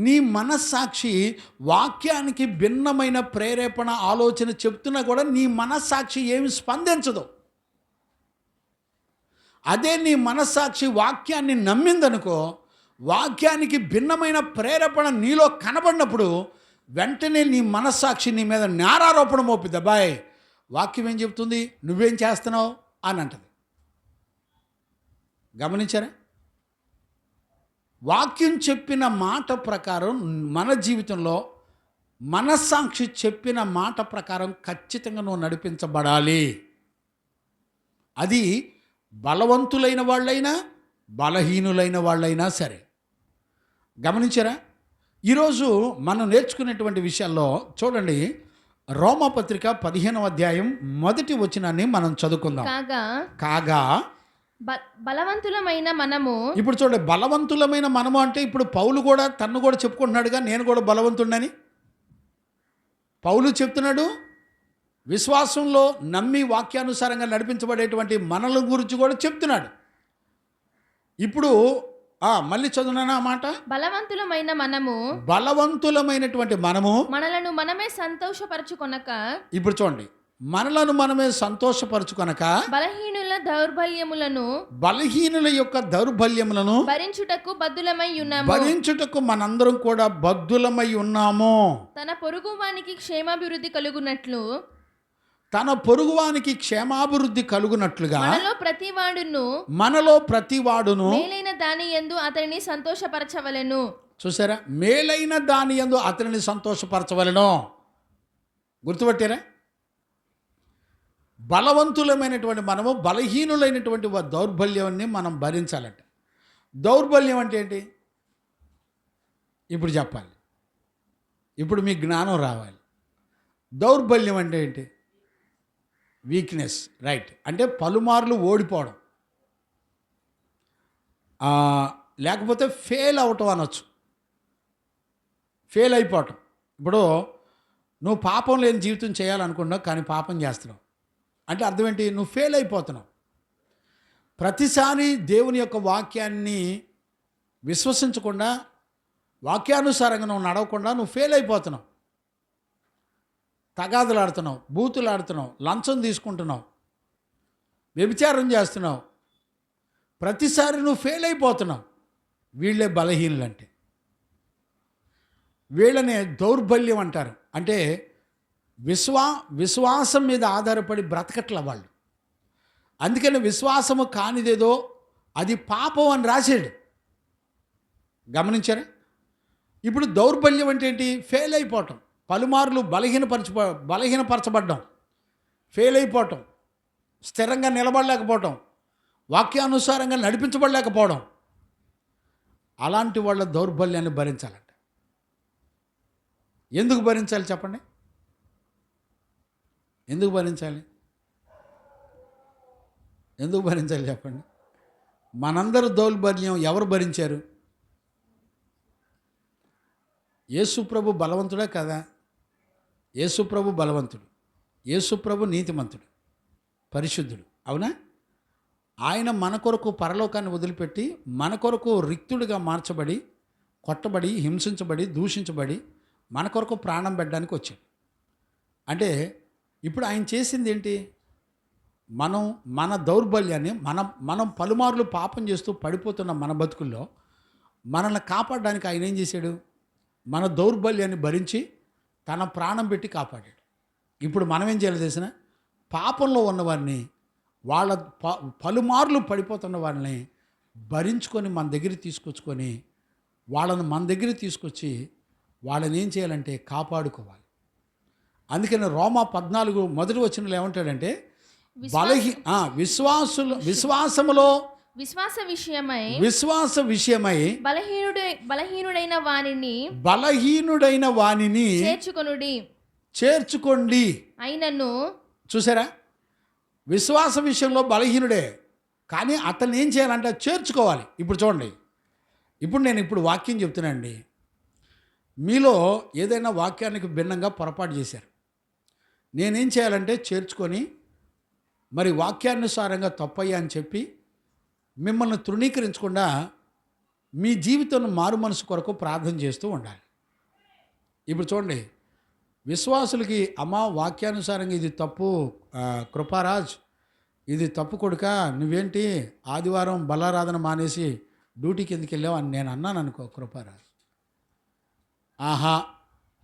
నీ మనస్సాక్షి వాక్యానికి భిన్నమైన ప్రేరేపణ ఆలోచన చెప్తున్నా కూడా నీ మనస్సాక్షి ఏమి స్పందించదు. అదే నీ మనస్సాక్షి వాక్యాన్ని నమ్మిందనుకో, వాక్యానికి భిన్నమైన ప్రేరేపణ నీలో కనబడినప్పుడు వెంటనే నీ మనస్సాక్షి నీ మీద నేరారోపణ మోపిద్ది. అబ్బాయి, వాక్యం ఏం చెప్తుంది, నువ్వేం చేస్తున్నావు అని అంటది. గమనించారా? వాక్యం చెప్పిన మాట ప్రకారం మన జీవితంలో మనస్సాక్షి చెప్పిన మాట ప్రకారం ఖచ్చితంగా నువ్వు నడిపించబడాలి. అది బలవంతులైన వాళ్ళైనా బలహీనులైన వాళ్ళైనా సరే. గమనించారా? ఈరోజు మనం నేర్చుకునేటువంటి విషయాల్లో చూడండి, రోమాపత్రిక 15వ అధ్యాయం 1వ వచనాన్ని మనం చదువుకుందాం. కాగా బలవంతులమైన మనము. ఇప్పుడు చూడండి, బలవంతులమైన మనము అంటే ఇప్పుడు పౌలు కూడా తన్ను కూడా చెప్పుకుంటున్నాడుగా, నేను కూడా బలవంతుడని. పౌలు చెప్తున్నాడు, విశ్వాసంలో నమ్మి వాక్యానుసారంగా నడిపించబడేటువంటి మనల గురించి కూడా చెప్తున్నాడు. ఇప్పుడు మళ్ళీ చదువునా మాట, బలవంతులమైనటువంటి మనము మనలను మనమే సంతోషపరచుకొనక. ఇప్పుడు చూడండి, మనలను మనమే సంతోషపరచుకొనక బలహీనుల యొక్క దౌర్బల్యములను భరించుటకు మనందరం కూడా బద్ధులమై ఉన్నాము. తన పొరుగువానికి క్షేమాభివృద్ధి కలుగునట్లుగా మనలో ప్రతివాడును మేలైన దాని యందు అతనిని సంతోషపరచవలెను. చూసారా? మేలైన దాని యందు అతనిని సంతోషపరచవలెను. గుర్తుపట్టారా? బలవంతులమైనటువంటి మనము బలహీనులైనటువంటి దౌర్బల్యాన్ని మనం భరించాలంట. దౌర్బల్యం అంటే ఏంటి ఇప్పుడు చెప్పాలి, ఇప్పుడు మీ జ్ఞానం రావాలి. దౌర్బల్యం అంటే ఏంటి? Weakness, right. అంటే పలుమార్లు ఓడిపోవడం, లేకపోతే ఫెయిల్ అవటం అనొచ్చు. ఫెయిల్ అయిపోవటం. ఇప్పుడు నువ్వు పాపం లేని జీవితం చేయాలనుకున్నావు కానీ పాపం చేస్తున్నావు అంటే అర్థం ఏంటి? నువ్వు ఫెయిల్ అయిపోతున్నావు. ప్రతిసారి దేవుని యొక్క వాక్యాన్ని విశ్వసించకుండా, వాక్యానుసారంగా నువ్వు నడవకుండా నువ్వు ఫెయిల్ అయిపోతున్నావు. తగాదులాడుతున్నావు, బూతులాడుతున్నావు, లంచం తీసుకుంటున్నావు, వ్యభిచారం చేస్తున్నావు. ప్రతిసారి నువ్వు ఫెయిల్ అయిపోతున్నావు. వీళ్ళే బలహీనులంటే. వీళ్ళనే దౌర్బల్యం అంటారు. అంటే విశ్వాసం మీద ఆధారపడి బ్రతకట్ల వాళ్ళు. అందుకని విశ్వాసము కానిదేదో అది పాపం అని రాశాడు. గమనించారా? ఇప్పుడు దౌర్బల్యం అంటే ఏంటి? ఫెయిల్ అయిపోవటం, పలుమార్లు బలహీనపరచబడ్డం, ఫెయిల్ అయిపోవటం, స్థిరంగా నిలబడలేకపోవటం, వాక్యానుసారంగా నడిపించబడలేకపోవడం. అలాంటి వాళ్ళ దౌర్బల్యాన్ని భరించాలంట. ఎందుకు భరించాలి చెప్పండి? ఎందుకు భరించాలి చెప్పండి? మనందరూ దౌర్బల్యం ఎవరు భరించారు? యేసుప్రభు బలవంతుడా కదా? యేసుప్రభు బలవంతుడు, యేసుప్రభు నీతిమంతుడు, పరిశుద్ధుడు, అవునా? ఆయన మన కొరకు పరలోకాన్ని వదిలిపెట్టి మన కొరకు రిక్తుడిగా మార్చబడి, కొట్టబడి, హింసించబడి, దూషించబడి మన కొరకు ప్రాణం పెట్టడానికి వచ్చాడు. అంటే ఇప్పుడు ఆయన చేసింది ఏంటి? మన దౌర్బల్యాన్ని మనం పలుమార్లు పాపం చేస్తూ పడిపోతున్న మన బతుకుల్లో మనల్ని కాపాడడానికి ఆయన ఏం చేశాడు? మన దౌర్బల్యాన్ని భరించి తన ప్రాణం పెట్టి కాపాడాడు. ఇప్పుడు మనం ఏం చేయాలి తెలిసిన? పాపంలో ఉన్నవారిని, వాళ్ళ పలుమార్లు పడిపోతున్న వారిని భరించుకొని మన దగ్గర తీసుకొచ్చుకొని వాళ్ళని మన దగ్గర తీసుకొచ్చి వాళ్ళని ఏం చేయాలంటే కాపాడుకోవాలి. అందుకని రోమా 14 మొదటి వచనంలో ఏమంటాడంటే, విశ్వాసములో విశ్వాస విషయమై బలహీనుడైన వానిని చేర్చుకోండి అయినను. చూసారా, విశ్వాస విషయంలో బలహీనుడే, కానీ అతన్ని ఏం చేయాలంటే చేర్చుకోవాలి. ఇప్పుడు చూడండి, ఇప్పుడు వాక్యం చెప్తున్నానండి, మీలో ఏదైనా వాక్యానికి భిన్నంగా పొరపాటు చేశారు, నేనేం చేయాలంటే చేర్చుకొని మరి వాక్యానుసారంగా తప్పయ్యా అని చెప్పి మిమ్మల్ని తృణీకరించకుండా మీ జీవితం మారు మనసు కొరకు ప్రార్థన చేస్తూ ఉండాలి. ఇప్పుడు చూడండి, విశ్వాసులకి అమ్మ వాక్యానుసారంగా ఇది తప్పు కృపారాజ్, ఇది తప్పు కొడుక, నువ్వేంటి ఆదివారం బలారాధన మానేసి డ్యూటీకి ఎందుకు వెళ్ళావు అని నేను అన్నాను అనుకో, కృపారాజ్ ఆహా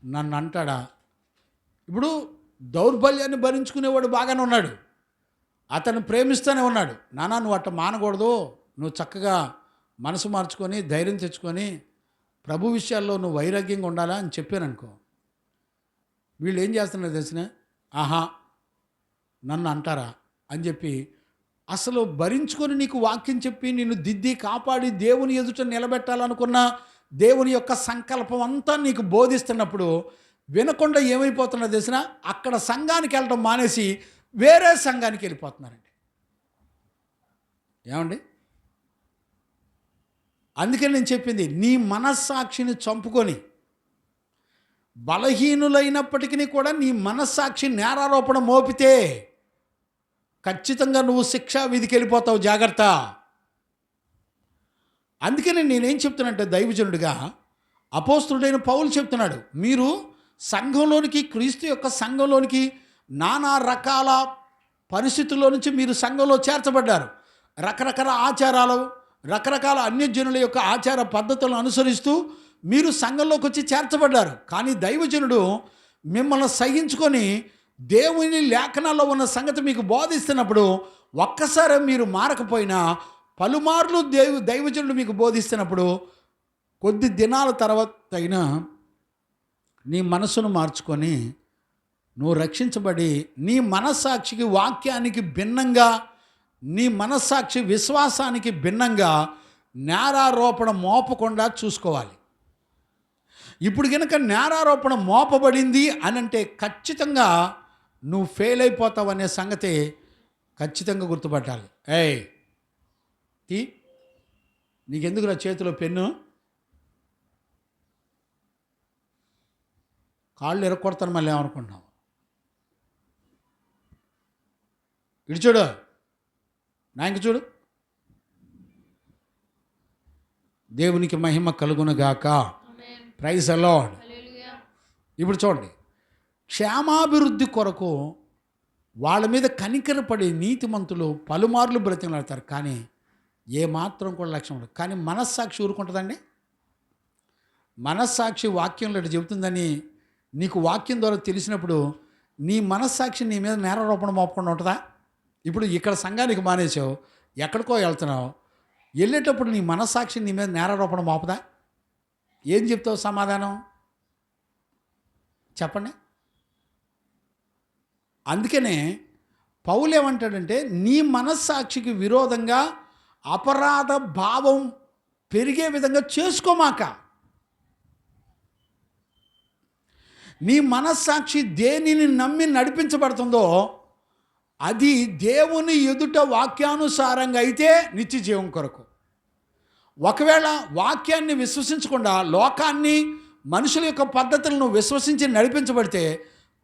నన్ను అంటాడా? ఇప్పుడు దౌర్బల్యాన్ని భరించుకునేవాడు బాగానే ఉన్నాడు, అతను ప్రేమిస్తూనే ఉన్నాడు, నానా నువ్వు అట్ట మానకూడదు, నువ్వు చక్కగా మనసు మార్చుకొని ధైర్యం తెచ్చుకొని ప్రభు విషయాల్లో నువ్వు వైరాగ్యంగా ఉండాలా అని చెప్పాను అనుకో, వీళ్ళు ఏం చేస్తున్నారు తెలిసిన, ఆహా నన్ను అంటారా అని చెప్పి అసలు భరించుకొని నీకు వాక్యం చెప్పి నిన్ను దిద్ది కాపాడి దేవుని ఎదుట నిలబెట్టాలనుకున్న దేవుని యొక్క సంకల్పం అంతా నీకు బోధిస్తున్నప్పుడు వినకుండా ఏమైపోతున్నా తెలిసిన, అక్కడ సంఘానికి వెళ్ళడం మానేసి వేరే సంఘానికి వెళ్ళిపోతున్నారండి. ఏమండి, అందుకని నేను చెప్పింది, నీ మనస్సాక్షిని చంపుకొని బలహీనులైనప్పటికీ కూడా నీ మనస్సాక్షి నేరారోపణ మోపితే ఖచ్చితంగా నువ్వు శిక్షా విధికి వెళ్ళిపోతావు, జాగ్రత్త. అందుకని నేనేం చెప్తున్నానంటే, దైవజనుడిగా అపోస్తలుడైన పౌలు చెప్తున్నాడు, మీరు సంఘంలోనికి, క్రీస్తు యొక్క సంఘంలోనికి నానా రకాల పరిస్థితుల్లో నుంచి మీరు సంఘంలో చేర్చబడ్డారు. రకరకాల ఆచారాలు, రకరకాల అన్యజనుల యొక్క ఆచార పద్ధతులను అనుసరిస్తూ మీరు సంఘంలోకి వచ్చి చేర్చబడ్డారు. కానీ దైవజనుడు మిమ్మల్ని సహించుకొని దేవుని లేఖనాల్లో ఉన్న సంగతి మీకు బోధిస్తున్నప్పుడు ఒక్కసారి మీరు మారకపోయినా పలుమార్లు దైవజనుడు మీకు బోధిస్తున్నప్పుడు కొద్ది దినాల తర్వాత అయినా నీ మనసును మార్చుకొని నువ్వు రక్షించబడి నీ మనస్సాక్షికి వాక్యానికి భిన్నంగా, నీ మనస్సాక్షి విశ్వాసానికి భిన్నంగా నేరారోపణ మోపకుండా చూసుకోవాలి. ఇప్పుడు కనుక నేరారోపణ మోపబడింది అని అంటే ఖచ్చితంగా నువ్వు ఫెయిల్ అయిపోతావు అనే సంగతి ఖచ్చితంగా గుర్తుపట్టాలి. నీకెందుకు నా చేతిలో పెన్ను, కాళ్ళు ఎరగొడతాను మళ్ళీ ఏమనుకుంటున్నావు, ఇటు చూడు, నా ఇంక చూడు. దేవునికి మహిమ కలుగునుగాక. Praise the Lord. ఇప్పుడు చూడండి, క్షేమాభివృద్ధి కొరకు వాళ్ళ మీద కనికరపడి నీతిమంతులు పలుమార్లు బ్రతిమలాడతారు, కానీ ఏమాత్రం కూడా లక్ష్యం ఉండదు. కానీ మనస్సాక్షి ఊరుకుంటుందండి? మనస్సాక్షి వాక్యంలో చెబుతుందని నీకు వాక్యం ద్వారా తెలిసినప్పుడు నీ మనస్సాక్షి నీ మీద నేరారోపణ మోపకుండా ఉంటుందా? ఇప్పుడు ఇక్కడ సంఘానికి మానేసావు, ఎక్కడికో వెళ్తున్నావు, వెళ్ళేటప్పుడు నీ మనస్సాక్షి నీ మీద నేరారోపణ మోపదా? ఏం చెప్తావు సమాధానం చెప్పండి. అందుకనే పౌలు ఏమంటాడంటే, నీ మనస్సాక్షికి విరోధంగా అపరాధ భావం పెరిగే విధంగా చేసుకోమాక. నీ మనస్సాక్షి దేనిని నమ్మి నడిపించబడుతుందో అది దేవుని ఎదుట వాక్యానుసారంగా అయితే నిత్య జీవం కొరకు. ఒకవేళ వాక్యాన్ని విశ్వసించకుండా లోకాన్ని, మనుషుల యొక్క పద్ధతులను విశ్వసించి నడిపించబడితే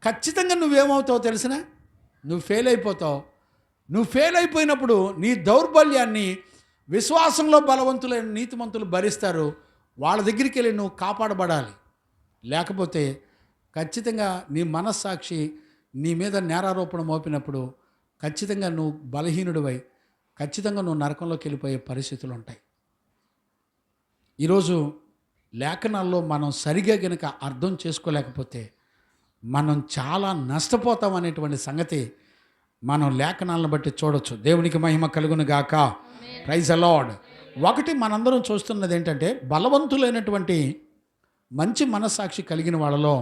ఖచ్చితంగా నువ్వేమవుతావు తెలిసిన, నువ్వు ఫెయిల్ అయిపోతావు. నువ్వు ఫెయిల్ అయిపోయినప్పుడు నీ దౌర్బల్యాన్ని విశ్వాసంలో బలవంతులైన నీతిమంతులు భరిస్తారు. వాళ్ళ దగ్గరికి వెళ్ళి నువ్వు కాపాడబడాలి. లేకపోతే ఖచ్చితంగా నీ మనస్సాక్షి నీ మీద నేరారోపణ మోపినప్పుడు ఖచ్చితంగా నువ్వు బలహీనుడివై ఖచ్చితంగా నువ్వు నరకంలోకి వెళ్ళిపోయే పరిస్థితులు ఉంటాయి. ఈరోజు లేఖనాల్లో మనం సరిగా గనుక అర్థం చేసుకోలేకపోతే మనం చాలా నష్టపోతాం అనేటువంటి సంగతి మనం లేఖనాలను బట్టి చూడొచ్చు. దేవునికి మహిమ కలుగును గాక. Praise the Lord. ఒకటి మనందరం చూస్తున్నది ఏంటంటే, బలవంతులైనటువంటి మంచి మనస్సాక్షి కలిగిన వాళ్ళలో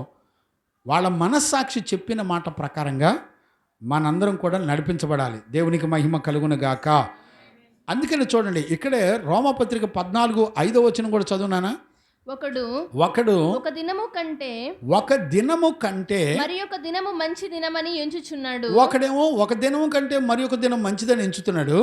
వాళ్ళ మనస్సాక్షి చెప్పిన మాట ప్రకారంగా మనందరం కూడా నడిపించబడాలి. దేవునికి మహిమ కలుగును గాక. అందుకని చూడండి, ఇక్కడే రోమాపత్రిక 14:5 కూడా చదువునానా. ఒకడు ఒక దినము కంటే మరి ఒక దినము మంచి దినమని ఎంచుచున్నాడు. ఒకడేమో ఒక దినము కంటే మరి ఒక దినం మంచిదని ఎంచుతున్నాడు.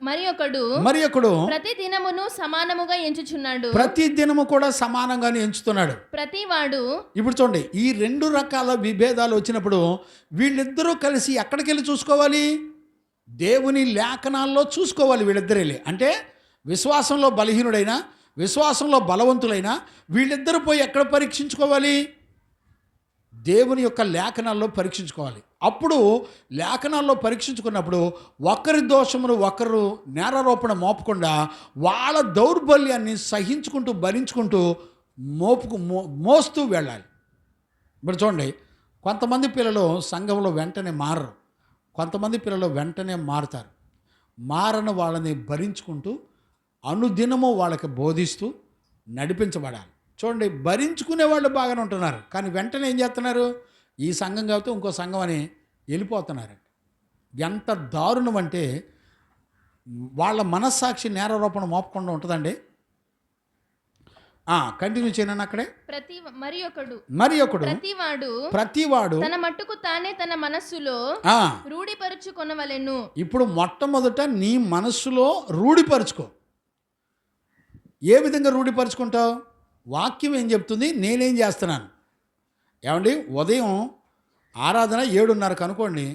మరి ఒకడు ప్రతి దినమును సమానముగా ఎంచుచున్నాడు. ప్రతి దినము కూడా సమానంగానే ఎంచుతున్నాడు. ప్రతివాడు ఇప్పుడు చూడండి, ఈ 2 రకాల విభేదాలు వచ్చినప్పుడు వీళ్ళిద్దరూ కలిసి ఎక్కడికి వెళ్ళి చూసుకోవాలి? దేవుని లేఖనాల్లో చూసుకోవాలి. వీళ్ళిద్దరే అంటే విశ్వాసంలో బలహీనుడైనా విశ్వాసంలో బలవంతులైనా వీళ్ళిద్దరూ పోయి ఎక్కడ పరీక్షించుకోవాలి? దేవుని యొక్క లేఖనాల్లో పరీక్షించుకోవాలి. అప్పుడు లేఖనాల్లో పరీక్షించుకున్నప్పుడు ఒకరి దోషమును ఒకరు నేరారోపణ మోపకుండా వాళ్ళ దౌర్బల్యాన్ని సహించుకుంటూ భరించుకుంటూ మోస్తూ వెళ్ళాలి. ఇప్పుడు చూడండి, కొంతమంది పిల్లలు సంఘంలో వెంటనే మారరు, కొంతమంది పిల్లలు వెంటనే మారుతారు. మారని వాళ్ళని భరించుకుంటూ అనుదినము వాళ్ళకి బోధిస్తూ నడిపించబడాలి. చూడండి, భరించుకునే వాళ్ళు బాగానే ఉంటున్నారు, కానీ వెంటనే ఏం చేస్తున్నారు? ఈ సంఘం కాబట్టి ఇంకో సంఘం అని వెళ్ళిపోతున్నారు. ఎంత దారుణం అంటే వాళ్ళ మనస్సాక్షి నేరారోపణ మోపకుండా ఉంటుందండి. కంటిన్యూ చేయను అక్కడే. మరి ఒకడు ప్రతివాడు తన మట్టుకు తానే తన మనస్సులో రూఢిపరుచుకొనవలెను. ఇప్పుడు మొట్టమొదట నీ మనస్సులో రూఢిపరుచుకో. ఏ విధంగా రూఢిపరుచుకుంటావు? వాక్యం ఏం చెప్తుంది, నేనేం చేస్తున్నాను. ఏమండి, ఉదయం ఆరాధన 7:30కు అనుకోండి,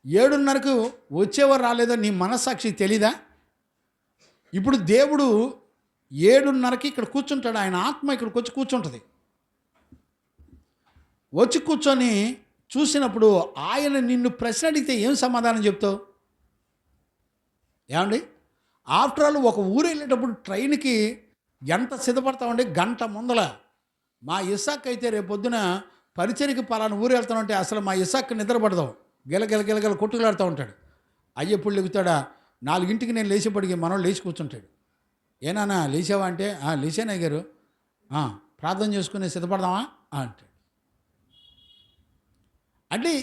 7:30కు వచ్చేవారు రాలేదో నీ మనస్సాక్షి తెలీదా? ఇప్పుడు దేవుడు 7:30కి ఇక్కడ కూర్చుంటాడు, ఆయన ఆత్మ ఇక్కడికి వచ్చి కూర్చుంటుంది. వచ్చి కూర్చొని చూసినప్పుడు ఆయన నిన్ను ప్రశ్న అడిగితే ఏం సమాధానం చెప్తావు? ఏమండి, ఆఫ్టర్ ఆల్ ఒక ఊరు వెళ్ళేటప్పుడు ట్రైన్కి ఎంత సిద్ధపడతామండి? గంట ముందల. మా ఇసాక్ అయితే రేపొద్దున పరిచర్కి పలానా ఊరు వెళ్తానంటే అసలు మా ఇసాక్ నిద్రపడదాం, గిలగిల కొట్టుకులాడుతూ ఉంటాడు. అయ్యప్పుడు లెగుతాడా? 4ంటికి నేను లేచేపడికి మనోడు లేచి కూర్చుంటాడు. ఏనానా లేచావా అంటే, లేచాను అయ్యారు, ప్రార్థన చేసుకుని సిద్ధపడదామా అంటాడు. అంటే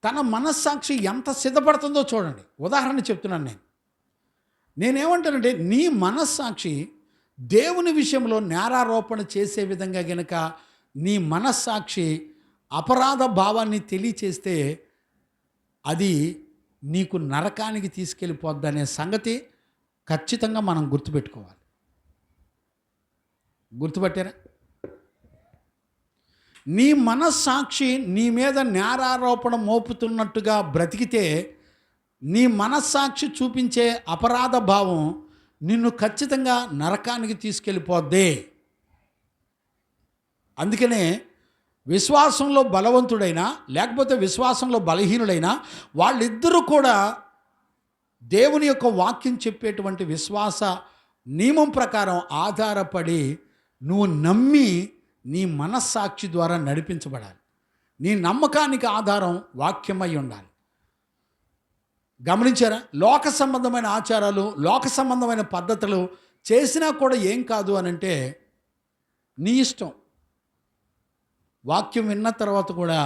తన మనస్సాక్షి ఎంత సిద్ధపడుతుందో చూడండి. ఉదాహరణ చెప్తున్నాను నేనేమంటానంటే, నీ మనస్సాక్షి దేవుని విషయంలో నేరారోపణ చేసే విధంగా గనక నీ మనస్సాక్షి అపరాధ భావాన్ని తెలియచేస్తే అది నీకు నరకానికి తీసుకెళ్ళిపోద్దనే సంగతి ఖచ్చితంగా మనం గుర్తుపెట్టుకోవాలి. గుర్తుపట్టారా? నీ మనస్సాక్షి నీ మీద నేరారోపణ మోపుతున్నట్టుగా బ్రతికితే నీ మనస్సాక్షి చూపించే అపరాధ భావం నిన్ను ఖచ్చితంగా నరకానికి తీసుకెళ్ళిపోద్ది. అందుకనే విశ్వాసంలో బలవంతుడైనా లేకపోతే విశ్వాసంలో బలహీనుడైనా వాళ్ళిద్దరూ కూడా దేవుని యొక్క వాక్యం చెప్పేటువంటి విశ్వాస నియమం ప్రకారం ఆధారపడి నువ్వు నమ్మి నీ మనస్సాక్షి ద్వారా నడిపించబడాలి. నీ నమ్మకానికి ఆధారం వాక్యమై ఉండాలి. గమనించారా? లోక సంబంధమైన ఆచారాలు, లోక సంబంధమైన పద్ధతులు చేసినా కూడా ఏం కాదు అనంటే నీ ఇష్టం. వాక్యం విన్న తర్వాత కూడా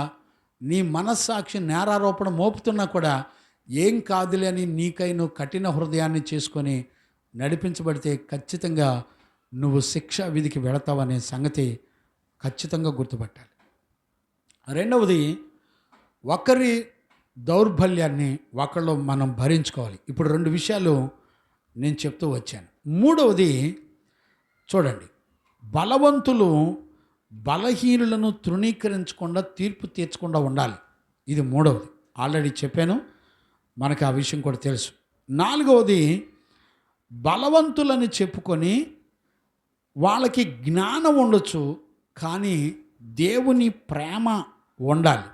నీ మనస్సాక్షి నేరారోపణ మోపుతున్నా కూడా ఏం కాదులే అని నీకై నువ్వు కఠిన హృదయాన్ని చేసుకొని నడిపించబడితే ఖచ్చితంగా నువ్వు శిక్ష విధికి వెళతావనే సంగతి ఖచ్చితంగా గుర్తుపట్టాలి. రెండవది, ఒకరి దౌర్బల్యాన్ని ఒకళ్ళు మనం భరించుకోవాలి. ఇప్పుడు 2 విషయాలు నేను చెప్తూ వచ్చాను. మూడవది చూడండి, బలవంతులు బలహీనులను తృణీకరించకుండా తీర్పు తీర్చకుండా ఉండాలి. ఇది మూడవది. ఆల్రెడీ చెప్పాను, మనకు ఆ విషయం కూడా తెలుసు. నాలుగవది, బలవంతులని చెప్పుకొని వాళ్ళకి జ్ఞానం ఉండొచ్చు, కానీ దేవుని ప్రేమ ఉండాలి.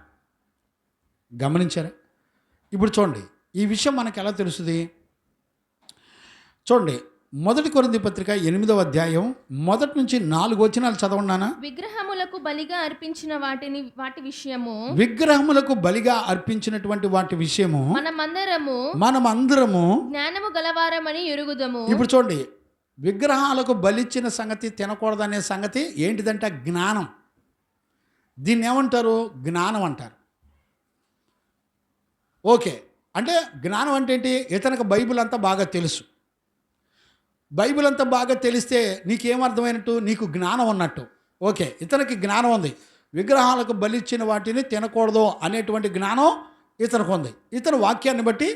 గమనించారా? ఇప్పుడు చూడండి, ఈ విషయం మనకు ఎలా తెలుస్తుంది? చూడండి, 1 కొరింథీ పత్రిక 8వ అధ్యాయం 1 నుంచి 4 వచనాలు చదవన్నానా? విగ్రహములకు బలిగా అర్పించిన వాటి విషయము, విగ్రహములకు బలిగా అర్పించినటువంటి వాటి విషయము మనమందరము జ్ఞానము గలవారమని ఎరుగుదము. ఇప్పుడు చూడండి, విగ్రహాలకు బలిచ్చిన సంగతి తినకూడదనే సంగతి ఏంటిదంటే జ్ఞానం. దీన్ని ఏమంటారు? జ్ఞానం అంటారు. ఓకే, అంటే జ్ఞానం అంటే ఏంటి? ఇతనికి బైబిల్ అంతా బాగా తెలుసు. బైబిల్ అంతా బాగా తెలిస్తే నీకేమర్థమైనట్టు? నీకు జ్ఞానం ఉన్నట్టు. ఓకే, ఇతనికి జ్ఞానం ఉంది. విగ్రహాలకు బలిచ్చిన వాటిని తినకూడదు అనేటువంటి జ్ఞానం ఇతనికి ఉంది. ఇతని వాక్యాన్ని బట్టి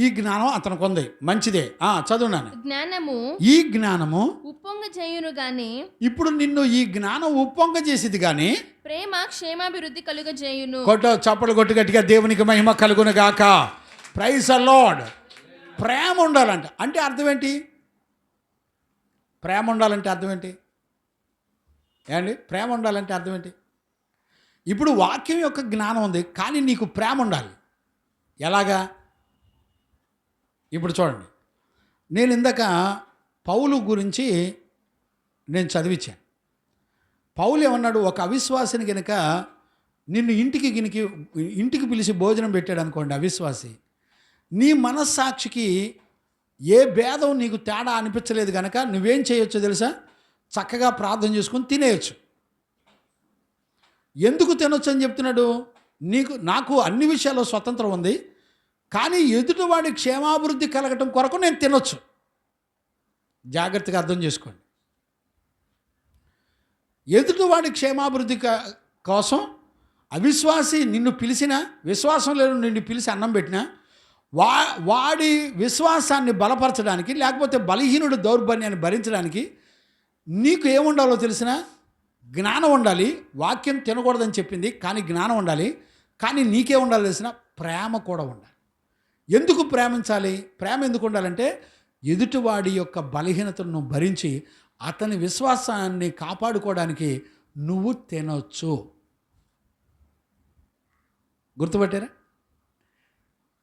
ఈ జ్ఞానం అతనికి ఉంది. మంచిదే. చదువునాను. జ్ఞానము ఈ జ్ఞానము ఉప్పొంగ చేయును గాని, ఇప్పుడు నిన్ను ఈ జ్ఞానం ఉప్పొంగ చేసేది కానీ ప్రేమ క్షేమాభివృద్ధి కలుగజేయును. చప్పలు కొట్టు గట్టిగా దేవునికి మహిమ కలుగును గాక. Praise the lord. ప్రేమ ఉండాలంట. అంటే అర్థం ఏంటి? ప్రేమ ఉండాలంటే అర్థం ఏంటి ఏమండి? ప్రేమ ఉండాలంటే అర్థం ఏంటి? ఇప్పుడు వాక్యం యొక్క జ్ఞానం ఉంది, కానీ నీకు ప్రేమ ఉండాలి. ఎలాగా? ఇప్పుడు చూడండి, నేను ఇందాక పౌలు గురించి నేను చదివించాను. పౌలు ఏమన్నాడు? ఒక అవిశ్వాసిని కనుక నిన్ను ఇంటికి పిలిచి భోజనం పెట్టాడు అనుకోండి, అవిశ్వాసి, నీ మనస్సాక్షికి ఏ భేదం నీకు తేడా అనిపించలేదు కనుక నువ్వేం చేయొచ్చో తెలుసా? చక్కగా ప్రార్థన చేసుకొని తినేయచ్చు. ఎందుకు తినొచ్చు అని చెప్తున్నాడు? నాకు అన్ని విషయాల్లో స్వతంత్రం ఉంది, కానీ ఎదుటివాడి క్షేమాభివృద్ధి కలగటం కొరకు నేను తినొచ్చు. జాగ్రత్తగా అర్థం చేసుకోండి. ఎదుటివాడి క్షేమాభివృద్ధి కోసం అవిశ్వాసి నిన్ను పిలిచినా, విశ్వాసం లేని నిన్ను పిలిచి అన్నం పెట్టినా, వాడి విశ్వాసాన్ని బలపరచడానికి, లేకపోతే బలహీనుడు దౌర్బల్యాన్ని భరించడానికి నీకు ఏముండాలో తెలిసిన? జ్ఞానం ఉండాలి. వాక్యం తినకూడదని చెప్పింది, కానీ జ్ఞానం ఉండాలి. కానీ నీకే ఉండాలో తెలిసిన? ప్రేమ కూడా ఉండాలి. ఎందుకు ప్రేమించాలి? ప్రేమ ఎందుకు ఉండాలంటే ఎదుటివాడి యొక్క బలహీనతను భరించి అతని విశ్వాసాన్ని కాపాడుకోవడానికి నువ్వు తినొచ్చు. గుర్తుపట్టారా?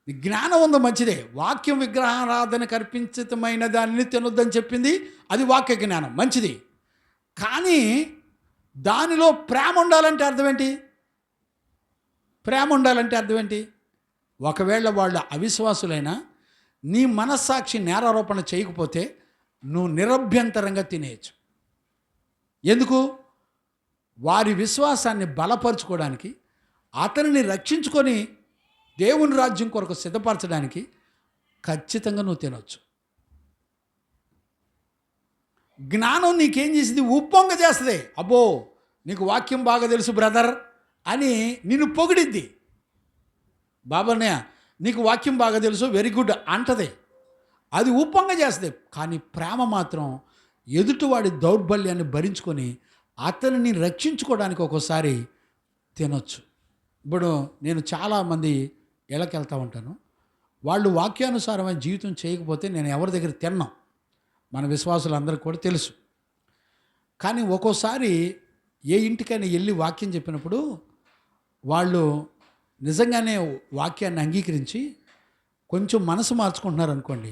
జ్ఞానం ఉంది, మంచిదే. వాక్యం విగ్రహారాధనకు అర్పించితమైన దానిని తినొద్దని చెప్పింది, అది వాక్య జ్ఞానం, మంచిది. కానీ దానిలో ప్రేమ ఉండాలంటే అర్థం ఏంటి? ప్రేమ ఉండాలంటే అర్థం ఏంటి? ఒకవేళ వాళ్ళు అవిశ్వాసులైనా నీ మనస్సాక్షి నేరారోపణ చేయకపోతే నువ్వు నిరభ్యంతరంగా తినేయచ్చు. ఎందుకు? వారి విశ్వాసాన్ని బలపరుచుకోవడానికి, అతనిని రక్షించుకొని దేవుని రాజ్యం కొరకు సిద్ధపరచడానికి ఖచ్చితంగా నువ్వు తినొచ్చు. జ్ఞానం నీకేం చేసింది? ఉప్పొంగ చేస్తుంది. అబ్బో, నీకు వాక్యం బాగా తెలుసు బ్రదర్ అని నిన్ను పొగిడిద్ది. బాబాన్నయ్య, నీకు వాక్యం బాగా తెలుసు, వెరీ గుడ్ అంటది. అది ఉప్పొంగ చేస్తుంది. కానీ ప్రేమ మాత్రం ఎదుటివాడి దౌర్బల్యాన్ని భరించుకొని అతనిని రక్షించుకోవడానికి ఒక్కోసారి తినొచ్చు. ఇప్పుడు నేను చాలామంది ఇళ్ళకి వెళ్తూ ఉంటాను. వాళ్ళు వాక్యానుసారమైన జీవితం చేయకపోతే నేను ఎవరి దగ్గర తిన్నాం, మన విశ్వాసులందరికీ కూడా తెలుసు. కానీ ఒక్కోసారి ఏ ఇంటికైనా వెళ్ళి వాక్యం చెప్పినప్పుడు వాళ్ళు నిజంగానే వాక్యాన్ని అంగీకరించి కొంచెం మనసు మార్చుకుంటున్నారు అనుకోండి,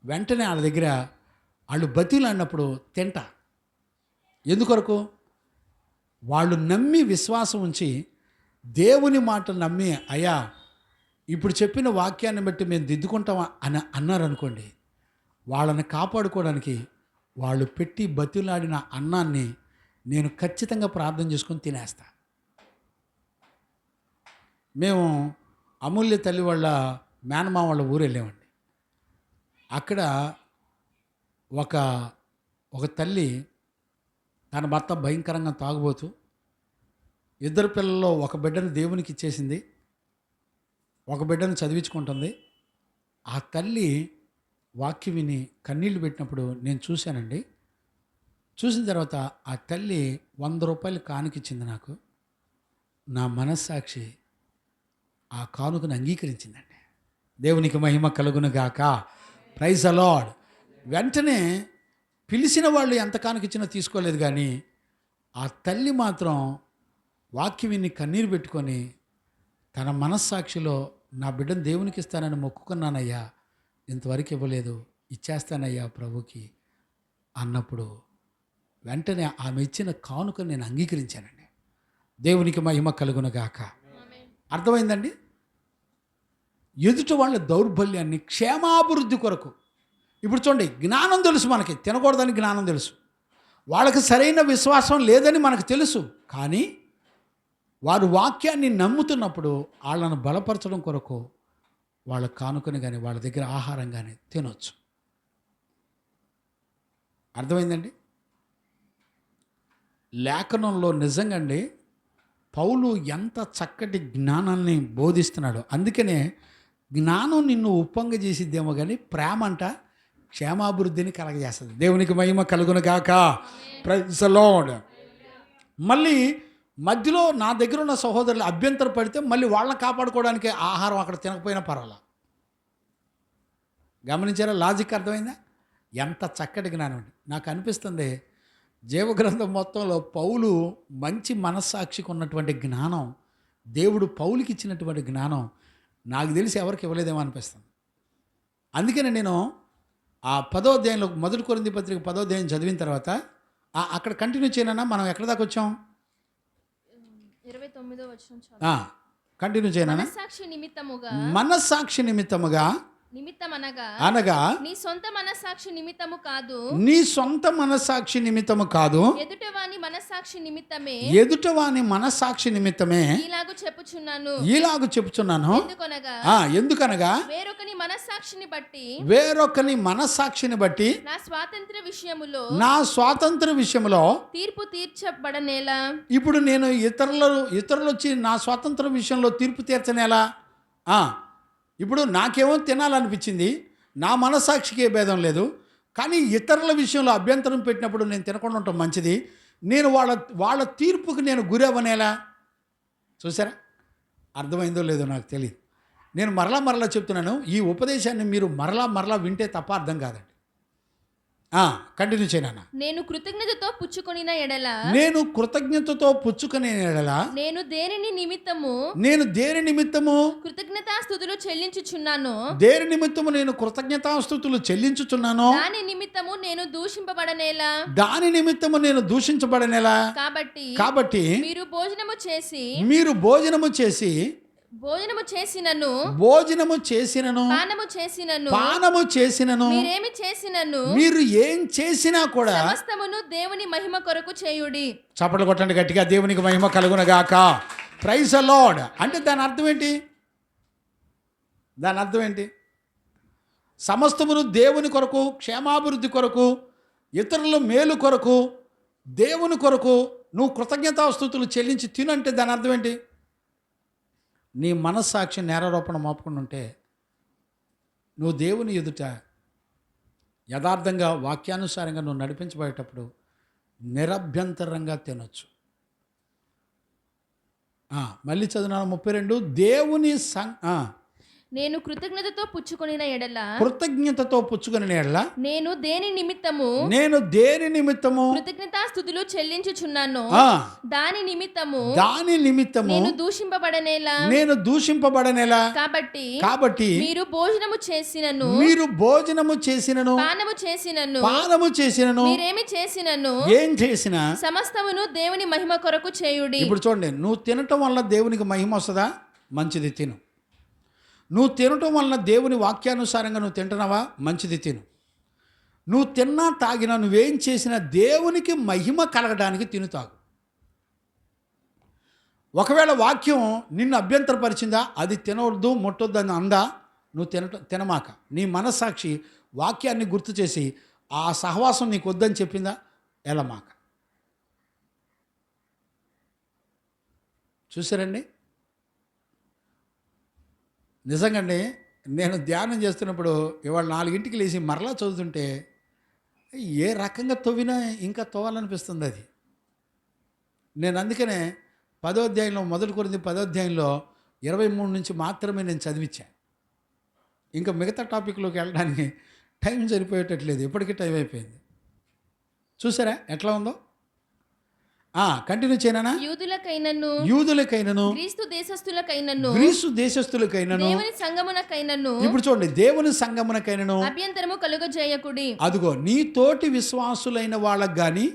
వెంటనే వాళ్ళ దగ్గర వాళ్ళు బతిలాడినప్పుడు తింటా. ఎందుకొరకు? వాళ్ళు నమ్మి విశ్వాసం ఉంచి దేవుని మాట నమ్మి, అయ్యా ఇప్పుడు చెప్పిన వాక్యాన్ని బట్టి మేము దిద్దుకుంటామా అని అన్నారనుకోండి, వాళ్ళని కాపాడుకోవడానికి వాళ్ళు పెట్టి బతిలాడిన అన్నాన్ని నేను ఖచ్చితంగా ప్రార్థన చేసుకొని తినేస్తా. మేము అమూల్య తల్లి వాళ్ళ మేనమా వాళ్ళ ఊరు వెళ్ళామండి. అక్కడ ఒక తల్లి తన భర్త భయంకరంగా తాగుబోతూ, ఇద్దరు పిల్లల్లో ఒక బిడ్డను దేవునికి ఇచ్చేసింది, ఒక బిడ్డను చదివించుకుంటుంది. ఆ తల్లి వాక్యం విని కన్నీళ్లు పెట్టినప్పుడు నేను చూశానండి. చూసిన తర్వాత ఆ తల్లి 100 రూపాయలు కానుకిచ్చింది నాకు. నా మనస్సాక్షి ఆ కానుకను అంగీకరించిందండి. దేవునికి మహిమ కలుగును గాక. Praise the Lord. వెంటనే పిలిచిన వాళ్ళు ఎంత కానుకిచ్చినా తీసుకోలేదు, కానీ ఆ తల్లి మాత్రం వాక్యం విని కన్నీరు పెట్టుకొని తన మనస్సాక్షిలో నా బిడ్డను దేవునికి ఇస్తానని మొక్కుకున్నానయ్యా, ఇంతవరకు ఇవ్వలేదు, ఇచ్చేస్తానయ్యా ప్రభుకి అన్నప్పుడు వెంటనే ఆమె ఇచ్చిన కానుకను నేను అంగీకరించానండి. దేవునికి మహిమ కలుగును గాక. అర్థమైందండి? ఎదుటి వాళ్ళ దౌర్బల్యాన్ని క్షేమాభివృద్ధి కొరకు. ఇప్పుడు చూడండి, జ్ఞానం తెలుసు మనకి, తినకూడదని జ్ఞానం తెలుసు, వాళ్ళకి సరైన విశ్వాసం లేదని మనకు తెలుసు. కానీ వారు వాక్యాన్ని నమ్ముతున్నప్పుడు వాళ్ళను బలపరచడం కొరకు వాళ్ళ కానుకని కానీ వాళ్ళ దగ్గర ఆహారం కానీ తినొచ్చు. అర్థమైందండి? లేఖనంలో నిజంగా అండి పౌలు ఎంత చక్కటి జ్ఞానాన్ని బోధిస్తున్నాడు. అందుకనే జ్ఞానం నిన్ను ఉప్పొంగజేసిద్దేమో కానీ ప్రేమ అంట క్షేమాభివృద్ధిని కలగజేస్తుంది. దేవునికి మహిమ కలుగును గాక. Praise the Lord. మళ్ళీ మధ్యలో నా దగ్గర ఉన్న సహోదరులు అభ్యంతరం పడితే మళ్ళీ వాళ్ళని కాపాడుకోవడానికి ఆహారం అక్కడ తినకపోయినా పర్వాలా. గమనించారా? లాజిక్ అర్థమైందా? ఎంత చక్కటి జ్ఞానం అండి. నాకు అనిపిస్తుంది జీవగ్రంథం మొత్తంలో పౌలు మంచి మనస్సాక్షికి ఉన్నటువంటి జ్ఞానం, దేవుడు పౌలుకి ఇచ్చినటువంటి జ్ఞానం నాకు తెలిసి ఎవరికి ఇవ్వలేదేమో అనిపిస్తుంది. అందుకని నేను ఆ 10వ అధ్యాయంలో 1 కొరింథీ పత్రిక 10వ అధ్యాయం చదివిన తర్వాత అక్కడ కంటిన్యూ చేయనన్నా. మనం ఎక్కడ దాకా వచ్చాం? 29వ వచనం కంటిన్యూ చేయనా? మనస్సాక్షి నిమిత్తముగా అనగా నీ సొంత మనస్సాక్షి నిమిత్తము కాదు, నీ సొంత మనస్సాక్షి నిమిత్తము కాదు, ఎదుటవాని మనస్సాక్షి నిమిత్తమే ఇలాగు చెప్పుచున్నాను. ఎందుకనగా వేరొకని మనస్సాక్షిని బట్టి నా స్వాతంత్ర విషయములో తీర్పు తీర్చబడనేలా. ఇప్పుడు నేను ఇతరులు వచ్చి నా స్వాతంత్ర విషయంలో తీర్పు తీర్చనేలా? ఇప్పుడు నాకేమో తినాలనిపించింది, నా మనస్సాక్షికి ఏ భేదం లేదు, కానీ ఇతరుల విషయంలో అభ్యంతరం పెట్టినప్పుడు నేను తినకుండా ఉండటం మంచిది. నేను వాళ్ళ తీర్పుకి నేను గురవనేలా? చూసారా? అర్థమైందో లేదో నాకు తెలియదు. నేను మరలా చెప్తున్నాను, ఈ ఉపదేశాన్ని మీరు మరలా వింటే తప్ప అర్థం కాదండి. కంటిన్యూ చేయనా? నేను కృతజ్ఞతతో పుచ్చుకొనిన ఎడల నేను దేని నిమిత్తము కృతజ్ఞతాస్తుతులు చెల్లించుచున్నాను. దేని నిమిత్తము నేను కృతజ్ఞతాస్తుతులు చెల్లించుచున్నాను. దాని నిమిత్తము నేను దూషింపబడనేలా. కాబట్టి మీరు భోజనము చేసినను పానము చేసినను మీరు ఏం చేసినా కూడా సమస్తమును దేవుని మహిమ కొరకు చేయుడి. చప్పట్లు కొట్టండి గట్టిగా. దేవునికి మహిమ కలుగునగాక. Praise the lord. అంటే దాని అర్థం ఏంటి? సమస్తమును దేవుని కొరకు, క్షేమాభివృద్ధి కొరకు, ఇతరుల మేలు కొరకు, దేవుని కొరకు నువ్వు కృతజ్ఞతాస్తుతులు చెల్లించి తినంటే దాని అర్థం ఏంటి? నీ మనస్సాక్షి నేరారోపణ మోపకుండా ఉంటే నువ్వు దేవుని ఎదుట యథార్థంగా వాక్యానుసారంగా నువ్వు నడిపించబడేటప్పుడు నిరభ్యంతరంగా తినొచ్చు. మళ్ళీ చదువున్నాను 32. దేవుని నేను కృతజ్ఞతతో పుచ్చుకొనిన ఎడల నేను దేని నిమిత్తము కృతజ్ఞతాస్తుతులు చెల్లించుచున్నాను. దాని నిమిత్తము నేను దూషింపబడనేలా. కాబట్టి మీరు భోజనము చేసినను పానము చేసినను ఏం చేసినా సమస్తమును దేవుని మహిమ కొరకు చేయుడి. ఇప్పుడు చూడండి, నువ్వు తినటం వల్ల దేవునికి మహిమ వస్తుందా? మంచిది తిను. నువ్వు తినటం వలన దేవుని వాక్యానుసారంగా నువ్వు తింటున్నావా? మంచిది తిను. నువ్వు తిన్నా తాగినా నువ్వేం చేసినా దేవునికి మహిమ కలగడానికి తినుతాగు. ఒకవేళ వాక్యం నిన్ను అభ్యంతరపరిచిందా? అది తినవద్దు, ముట్టొద్దు అని అందా? నువ్వు తినమాక. నీ మనస్సాక్షి వాక్యాన్ని గుర్తు చేసి ఆ సహవాసం నీకు వద్దని చెప్పిందా? ఎలమాక. చూసారండి? నిజంగానే నేను ధ్యానం చేస్తున్నప్పుడు ఇవాళ 4ంటికి లేచి మరలా చదువుతుంటే ఏ రకంగా తవ్వినా ఇంకా తవ్వాలనిపిస్తుంది అది. నేను అందుకనే 10వ అధ్యాయంలో 1 కొరింథీ 10వ అధ్యాయంలో 23 నుంచి మాత్రమే నేను చదివించాను. ఇంకా మిగతా టాపిక్లోకి వెళ్ళడానికి టైం సరిపోయేటట్లేదు. ఇప్పటికీ టైం అయిపోయింది. చూసారా ఎట్లా ఉందో? కంటిన్యూ చేయనా? యూదులకైనను గ్రీసు దేశస్థులకైనను దేవుని సంగమునకైనను. ఇప్పుడు చూడండి, దేవుని సంగమునకైనను అభ్యంతరము కలుగజేయకుడి. అదిగో నీ తోటి విశ్వాసులైన వాళ్ళకి కానీ,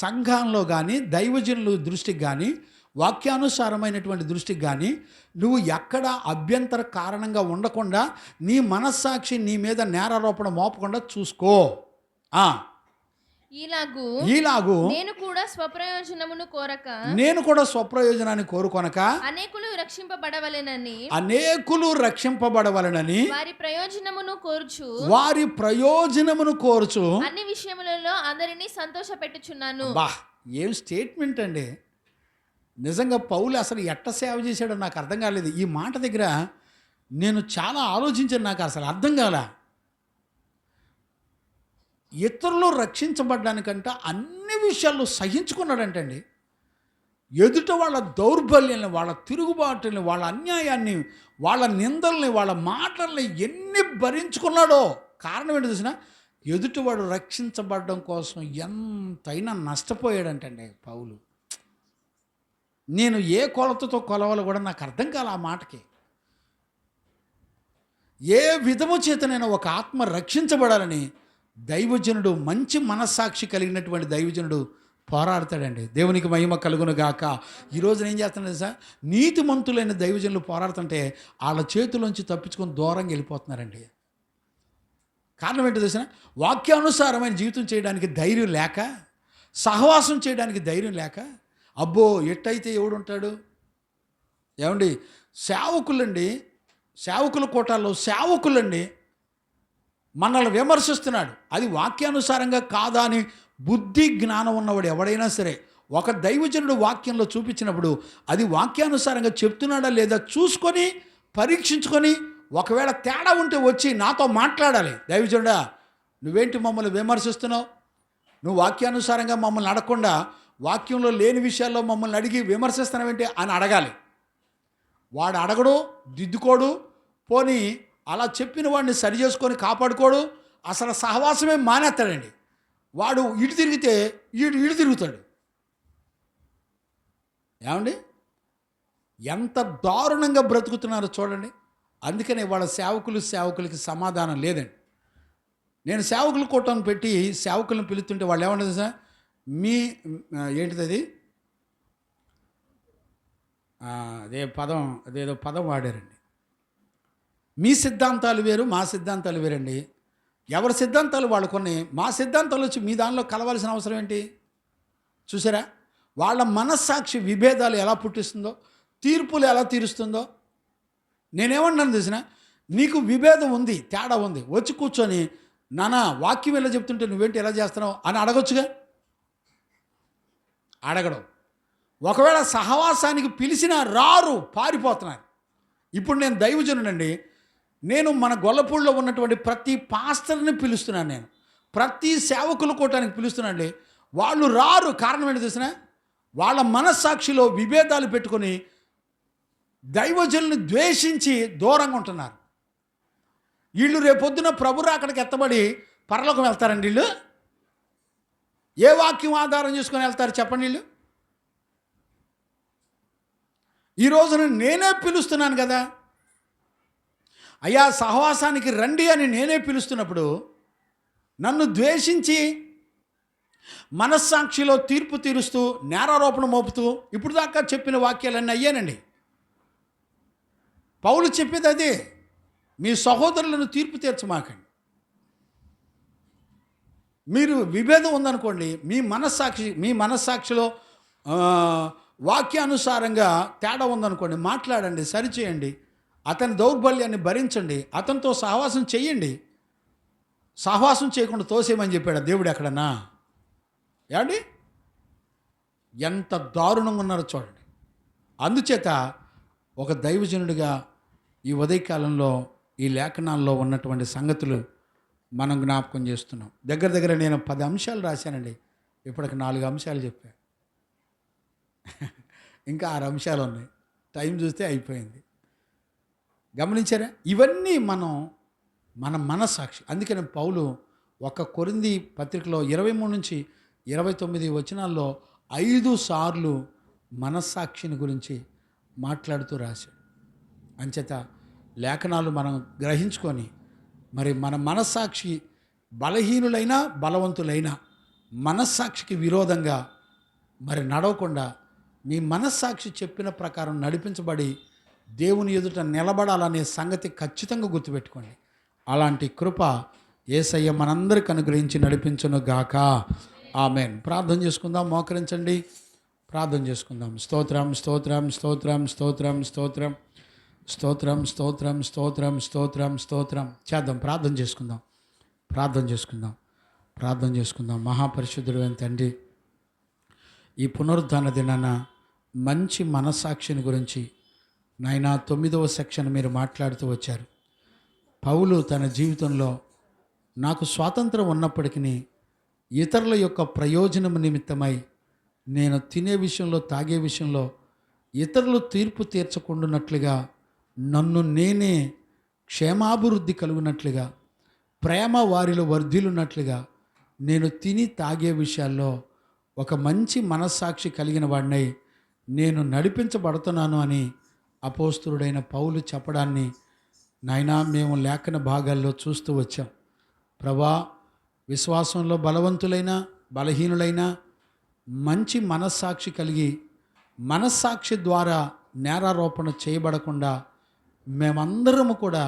సంఘంలో కానీ, దైవజనుల దృష్టికి కానీ, వాక్యానుసారమైనటువంటి దృష్టికి కానీ నువ్వు ఎక్కడ అభ్యంతర కారణంగా ఉండకుండా నీ మనస్సాక్షి నీ మీద నేరారోపణ మోపకుండా చూసుకో. ఈలాగు నేను కూడా స్వప్రయోజనమును కోరక, నేను కూడా స్వప్రయోజనాన్ని కోరుకొనక అనేకులు రక్షింపబడవలెనని వారి ప్రయోజనమును కోరుచు అన్ని విషయములలో అందరినీ సంతోషపెట్టుచున్నాను. బా, ఏం స్టేట్మెంట్ అండి! నిజంగా పౌలు అసలు ఎట్ట సేవ చేశాడో నాకు అర్థం కాలేదు. ఈ మాట దగ్గర నేను చాలా ఆలోచించాను, నాకు అసలు అర్థం కాల. ఇతరులు రక్షించబడ్డానికంట అన్ని విషయాల్లో సహించుకున్నాడంటండి. ఎదుట వాళ్ళ దౌర్బల్యాన్ని, వాళ్ళ తిరుగుబాటుని, వాళ్ళ అన్యాయాన్ని, వాళ్ళ నిందల్ని, వాళ్ళ మాటల్ని ఎన్ని భరించుకున్నాడో. కారణం ఏంటో తెలిసిన, ఎదుటివాడు రక్షించబడడం కోసం ఎంతైనా నష్టపోయాడంటండి పౌలు. నేను ఏ కొలతతో కొలవాలో కూడా నాకు అర్థం కాల ఆ మాటకి. ఏ విధము చేతనైనా ఒక ఆత్మ రక్షించబడాలని దైవజనుడు, మంచి మనస్సాక్షి కలిగినటువంటి దైవజనుడు పోరాడతాడండి. దేవునికి మహిమ కలుగును గాక. ఈరోజు ఏం చేస్తున్నాడు సార్, నీతిమంతులైన దైవజనులు పోరాడుతుంటే వాళ్ళ చేతుల్లోంచి తప్పించుకొని దూరంగా వెళ్ళిపోతున్నారండి. కారణం ఏంటో తెలిసిన, వాక్యానుసారమైన జీవితం చేయడానికి ధైర్యం లేక, సహవాసం చేయడానికి ధైర్యం లేక, అబ్బో ఎట్టయితే ఎవడుంటాడు. ఏమండి, సేవకులండి, సేవకుల కోటాల్లో సేవకులండి మనల్ని విమర్శిస్తున్నాడు. అది వాక్యానుసారంగా కాదా అని బుద్ధి జ్ఞానం ఉన్నవాడు ఎవడైనా సరే ఒక దైవజనుడు వాక్యంలో చూపించినప్పుడు అది వాక్యానుసారంగా చెప్తున్నాడా లేదా చూసుకొని పరీక్షించుకొని, ఒకవేళ తేడా ఉంటే వచ్చి నాతో మాట్లాడాలి. దైవజనుడా, నువ్వేంటి మమ్మల్ని విమర్శిస్తున్నావు? నువ్వు వాక్యానుసారంగా మమ్మల్ని అడగకుండా వాక్యంలో లేని విషయాల్లో మమ్మల్ని అడిగి విమర్శిస్తున్నావేంటి అని అడగాలి. వాడు అడగడు, దిద్దుకోడు, పోనీ అలా చెప్పిన వాడిని సరి చేసుకొని కాపాడుకోడు, అసలు సహవాసమే మానేస్తాడండి. వాడు ఇటు తిరిగితే ఇటు తిరుగుతాడు. ఏమండి, ఎంత దారుణంగా బ్రతుకుతున్నారో చూడండి. అందుకనే వాళ్ళ సేవకులకి సమాధానం లేదండి. నేను సేవకుల కూటమి పెట్టి సేవకులను పిలుస్తుంటే వాళ్ళు ఏమంటారు సార్, మీ ఏంటిది అది, అదేదో పదం వాడారండి. మీ సిద్ధాంతాలు వేరు, మా సిద్ధాంతాలు వేరండి. ఎవరి సిద్ధాంతాలు వాళ్ళకుని, మా సిద్ధాంతాలు వచ్చి మీ దానిలో కలవాల్సిన అవసరం ఏంటి? చూసారా, వాళ్ళ మనస్సాక్షి విభేదాలు ఎలా పుట్టిస్తుందో, తీర్పులు ఎలా తీరుస్తుందో. నేనేమన్నాను తెలిసిన, నీకు విభేదం ఉంది, తేడా ఉంది, వచ్చి కూర్చొని నానా వాక్యం ఎలా చెప్తుంటే నువ్వేంటి ఎలా చేస్తున్నావు అని అడగొచ్చుగా. అడగడం. ఒకవేళ సహవాసానికి పిలిచినా రారు, పారిపోతున్నారు. ఇప్పుడు నేను దైవజనుడండి, నేను మన గొల్లపూడిలో ఉన్నటువంటి ప్రతి పాస్టర్ని పిలుస్తున్నాను, నేను ప్రతి సేవకుల కూటానికి పిలుస్తున్నానండి. వాళ్ళు రారు. కారణం ఏంటో తెలిసిన, వాళ్ళ మనస్సాక్షిలో విభేదాలు పెట్టుకొని దైవజనుల్ని ద్వేషించి దూరంగా ఉంటున్నారు. వీళ్ళు రేపొద్దున ప్రభురా అక్కడికి ఎత్తబడి పరలోకం వెళ్తారండి. వీళ్ళు ఏ వాక్యం ఆధారం చేసుకొని వెళ్తారు చెప్పండి? వీళ్ళు ఈ రోజున నేనే పిలుస్తున్నాను కదా అయ్యా, సహవాసానికి రండి అని నేనే పిలుస్తున్నప్పుడు నన్ను ద్వేషించి మనస్సాక్షిలో తీర్పు తీరుస్తూ నేరారోపణ మోపుతూ ఇప్పుడు దాకా చెప్పిన వాక్యాలన్నీ అయ్యానండి. పౌలు చెప్పేది అదే, మీ సహోదరులను తీర్పు తీర్చమాకండి. మీరు విభేదం ఉందనుకోండి, మీ మనస్సాక్షిలో వాక్యానుసారంగా తేడా ఉందనుకోండి, మాట్లాడండి, సరిచేయండి, అతని దౌర్బల్యాన్ని భరించండి, అతనితో సహవాసం చేయండి. సహవాసం చేయకుండా తోసేయమని చెప్పాడు దేవుడు ఎక్కడన్నా? ఏమండి, ఎంత దారుణంగా ఉన్నారో చూడండి. అందుచేత ఒక దైవజనుడిగా ఈ ఉదయకాలంలో ఈ లేఖనాల్లో ఉన్నటువంటి సంగతులు మనం జ్ఞాపకం చేస్తున్నాం. దగ్గర నేను 10 అంశాలు రాశానండి, ఇప్పటికి 4 అంశాలు చెప్పా. ఇంకా 6 అంశాలు ఉన్నాయి. టైం చూస్తే అయిపోయింది. గమనించారా? ఇవన్నీ మన మనస్సాక్షి. అందుకని పౌలు ఒక కొరింథీ పత్రికలో 23 నుంచి 29 వచనాల్లో 5 సార్లు మనస్సాక్షిని గురించి మాట్లాడుతూ రాశాడు. అంచేత లేఖనాలు మనం గ్రహించుకొని మరి మన మనస్సాక్షి బలహీనులైనా బలవంతులైనా మనస్సాక్షికి విరోధంగా మరి నడవకుండా మీ మనస్సాక్షి చెప్పిన ప్రకారం నడిపించబడి దేవుని ఎదుట నిలబడాలనే సంగతి ఖచ్చితంగా గుర్తుపెట్టుకోండి. అలాంటి కృప యేసయ్య మనందరికి అనుగ్రహించి నడిపించును గాక. ఆమెన్. ప్రార్థన చేసుకుందాం, మోకరించండి, ప్రార్థన చేసుకుందాం. స్తోత్రం స్తోత్రం స్తోత్రం స్తోత్రం స్తోత్రం స్తోత్రం స్తోత్రం స్తోత్రం స్తోత్రం స్తోత్రం చేద్దాం. ప్రార్థన చేసుకుందాం, ప్రార్థన చేసుకుందాం, ప్రార్థన చేసుకుందాం. మహాపరిశుద్ధుడైన తండ్రి, ఈ పునరుద్ధాన దినాన మంచి మనస్సాక్షిని గురించి నాయనా 9వ సెక్షన్ మీరు మాట్లాడుతూ వచ్చారు. పౌలు తన జీవితంలో నాకు స్వాతంత్రం ఉన్నప్పటికీ ఇతరుల యొక్క ప్రయోజనం నిమిత్తమై నేను తినే విషయంలో, తాగే విషయంలో ఇతరులు తీర్పు తీర్చకుండానట్లుగా, నన్ను నేనే క్షేమాభివృద్ధి కలుగునట్లుగా, ప్రేమ వారిలో వర్ధిల్లున్నట్లుగా నేను తిని తాగే విషయాల్లో ఒక మంచి మనస్సాక్షి కలిగిన వాడినై నేను నడిపించబడుతున్నాను అని అపోస్తలుడైన పౌలు చెప్పడాన్ని నాయనా మేము లేఖన భాగాల్లో చూస్తూ వచ్చాం. ప్రభా, విశ్వాసంలో బలవంతులైన బలహీనులైన మంచి మనస్సాక్షి కలిగి మనస్సాక్షి ద్వారా నేరారోపణ చేయబడకుండా మేమందరము కూడా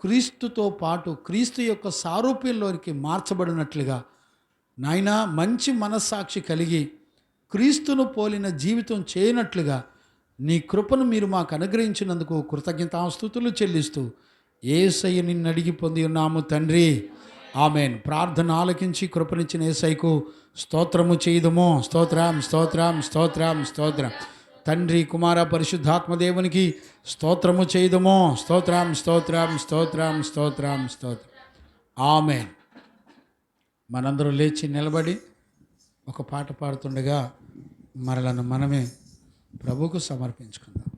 క్రీస్తుతో పాటు క్రీస్తు యొక్క సారూప్యంలోనికి మార్చబడినట్లుగా నాయనా మంచి మనస్సాక్షి కలిగి క్రీస్తును పోలిన జీవితం చేయనట్లుగా నీ కృపను మీరు మాకు అనుగ్రహించినందుకు కృతజ్ఞతాస్తుతులు చెల్లిస్తూ యేసయ్య నిన్ను అడిగి పొంది ఉన్నాము తండ్రి, ఆమెన్. ప్రార్థన ఆలకించి కృపనిచ్చిన యేసయ్యకు స్తోత్రము చేయుదుము. స్తోత్రం స్తోత్రం స్తోత్రం స్తోత్రం. తండ్రి, కుమార, పరిశుద్ధాత్మదేవునికి స్తోత్రము చేయుదుము. స్తోత్రం స్తోత్రం స్తోత్రం స్తోత్రం స్తోత్రం. ఆమెన్. మనందరూ లేచి నిలబడి ఒక పాట పాడుతుండగా మరలను మనమే ప్రభువుకు సమర్పించుకుందాం.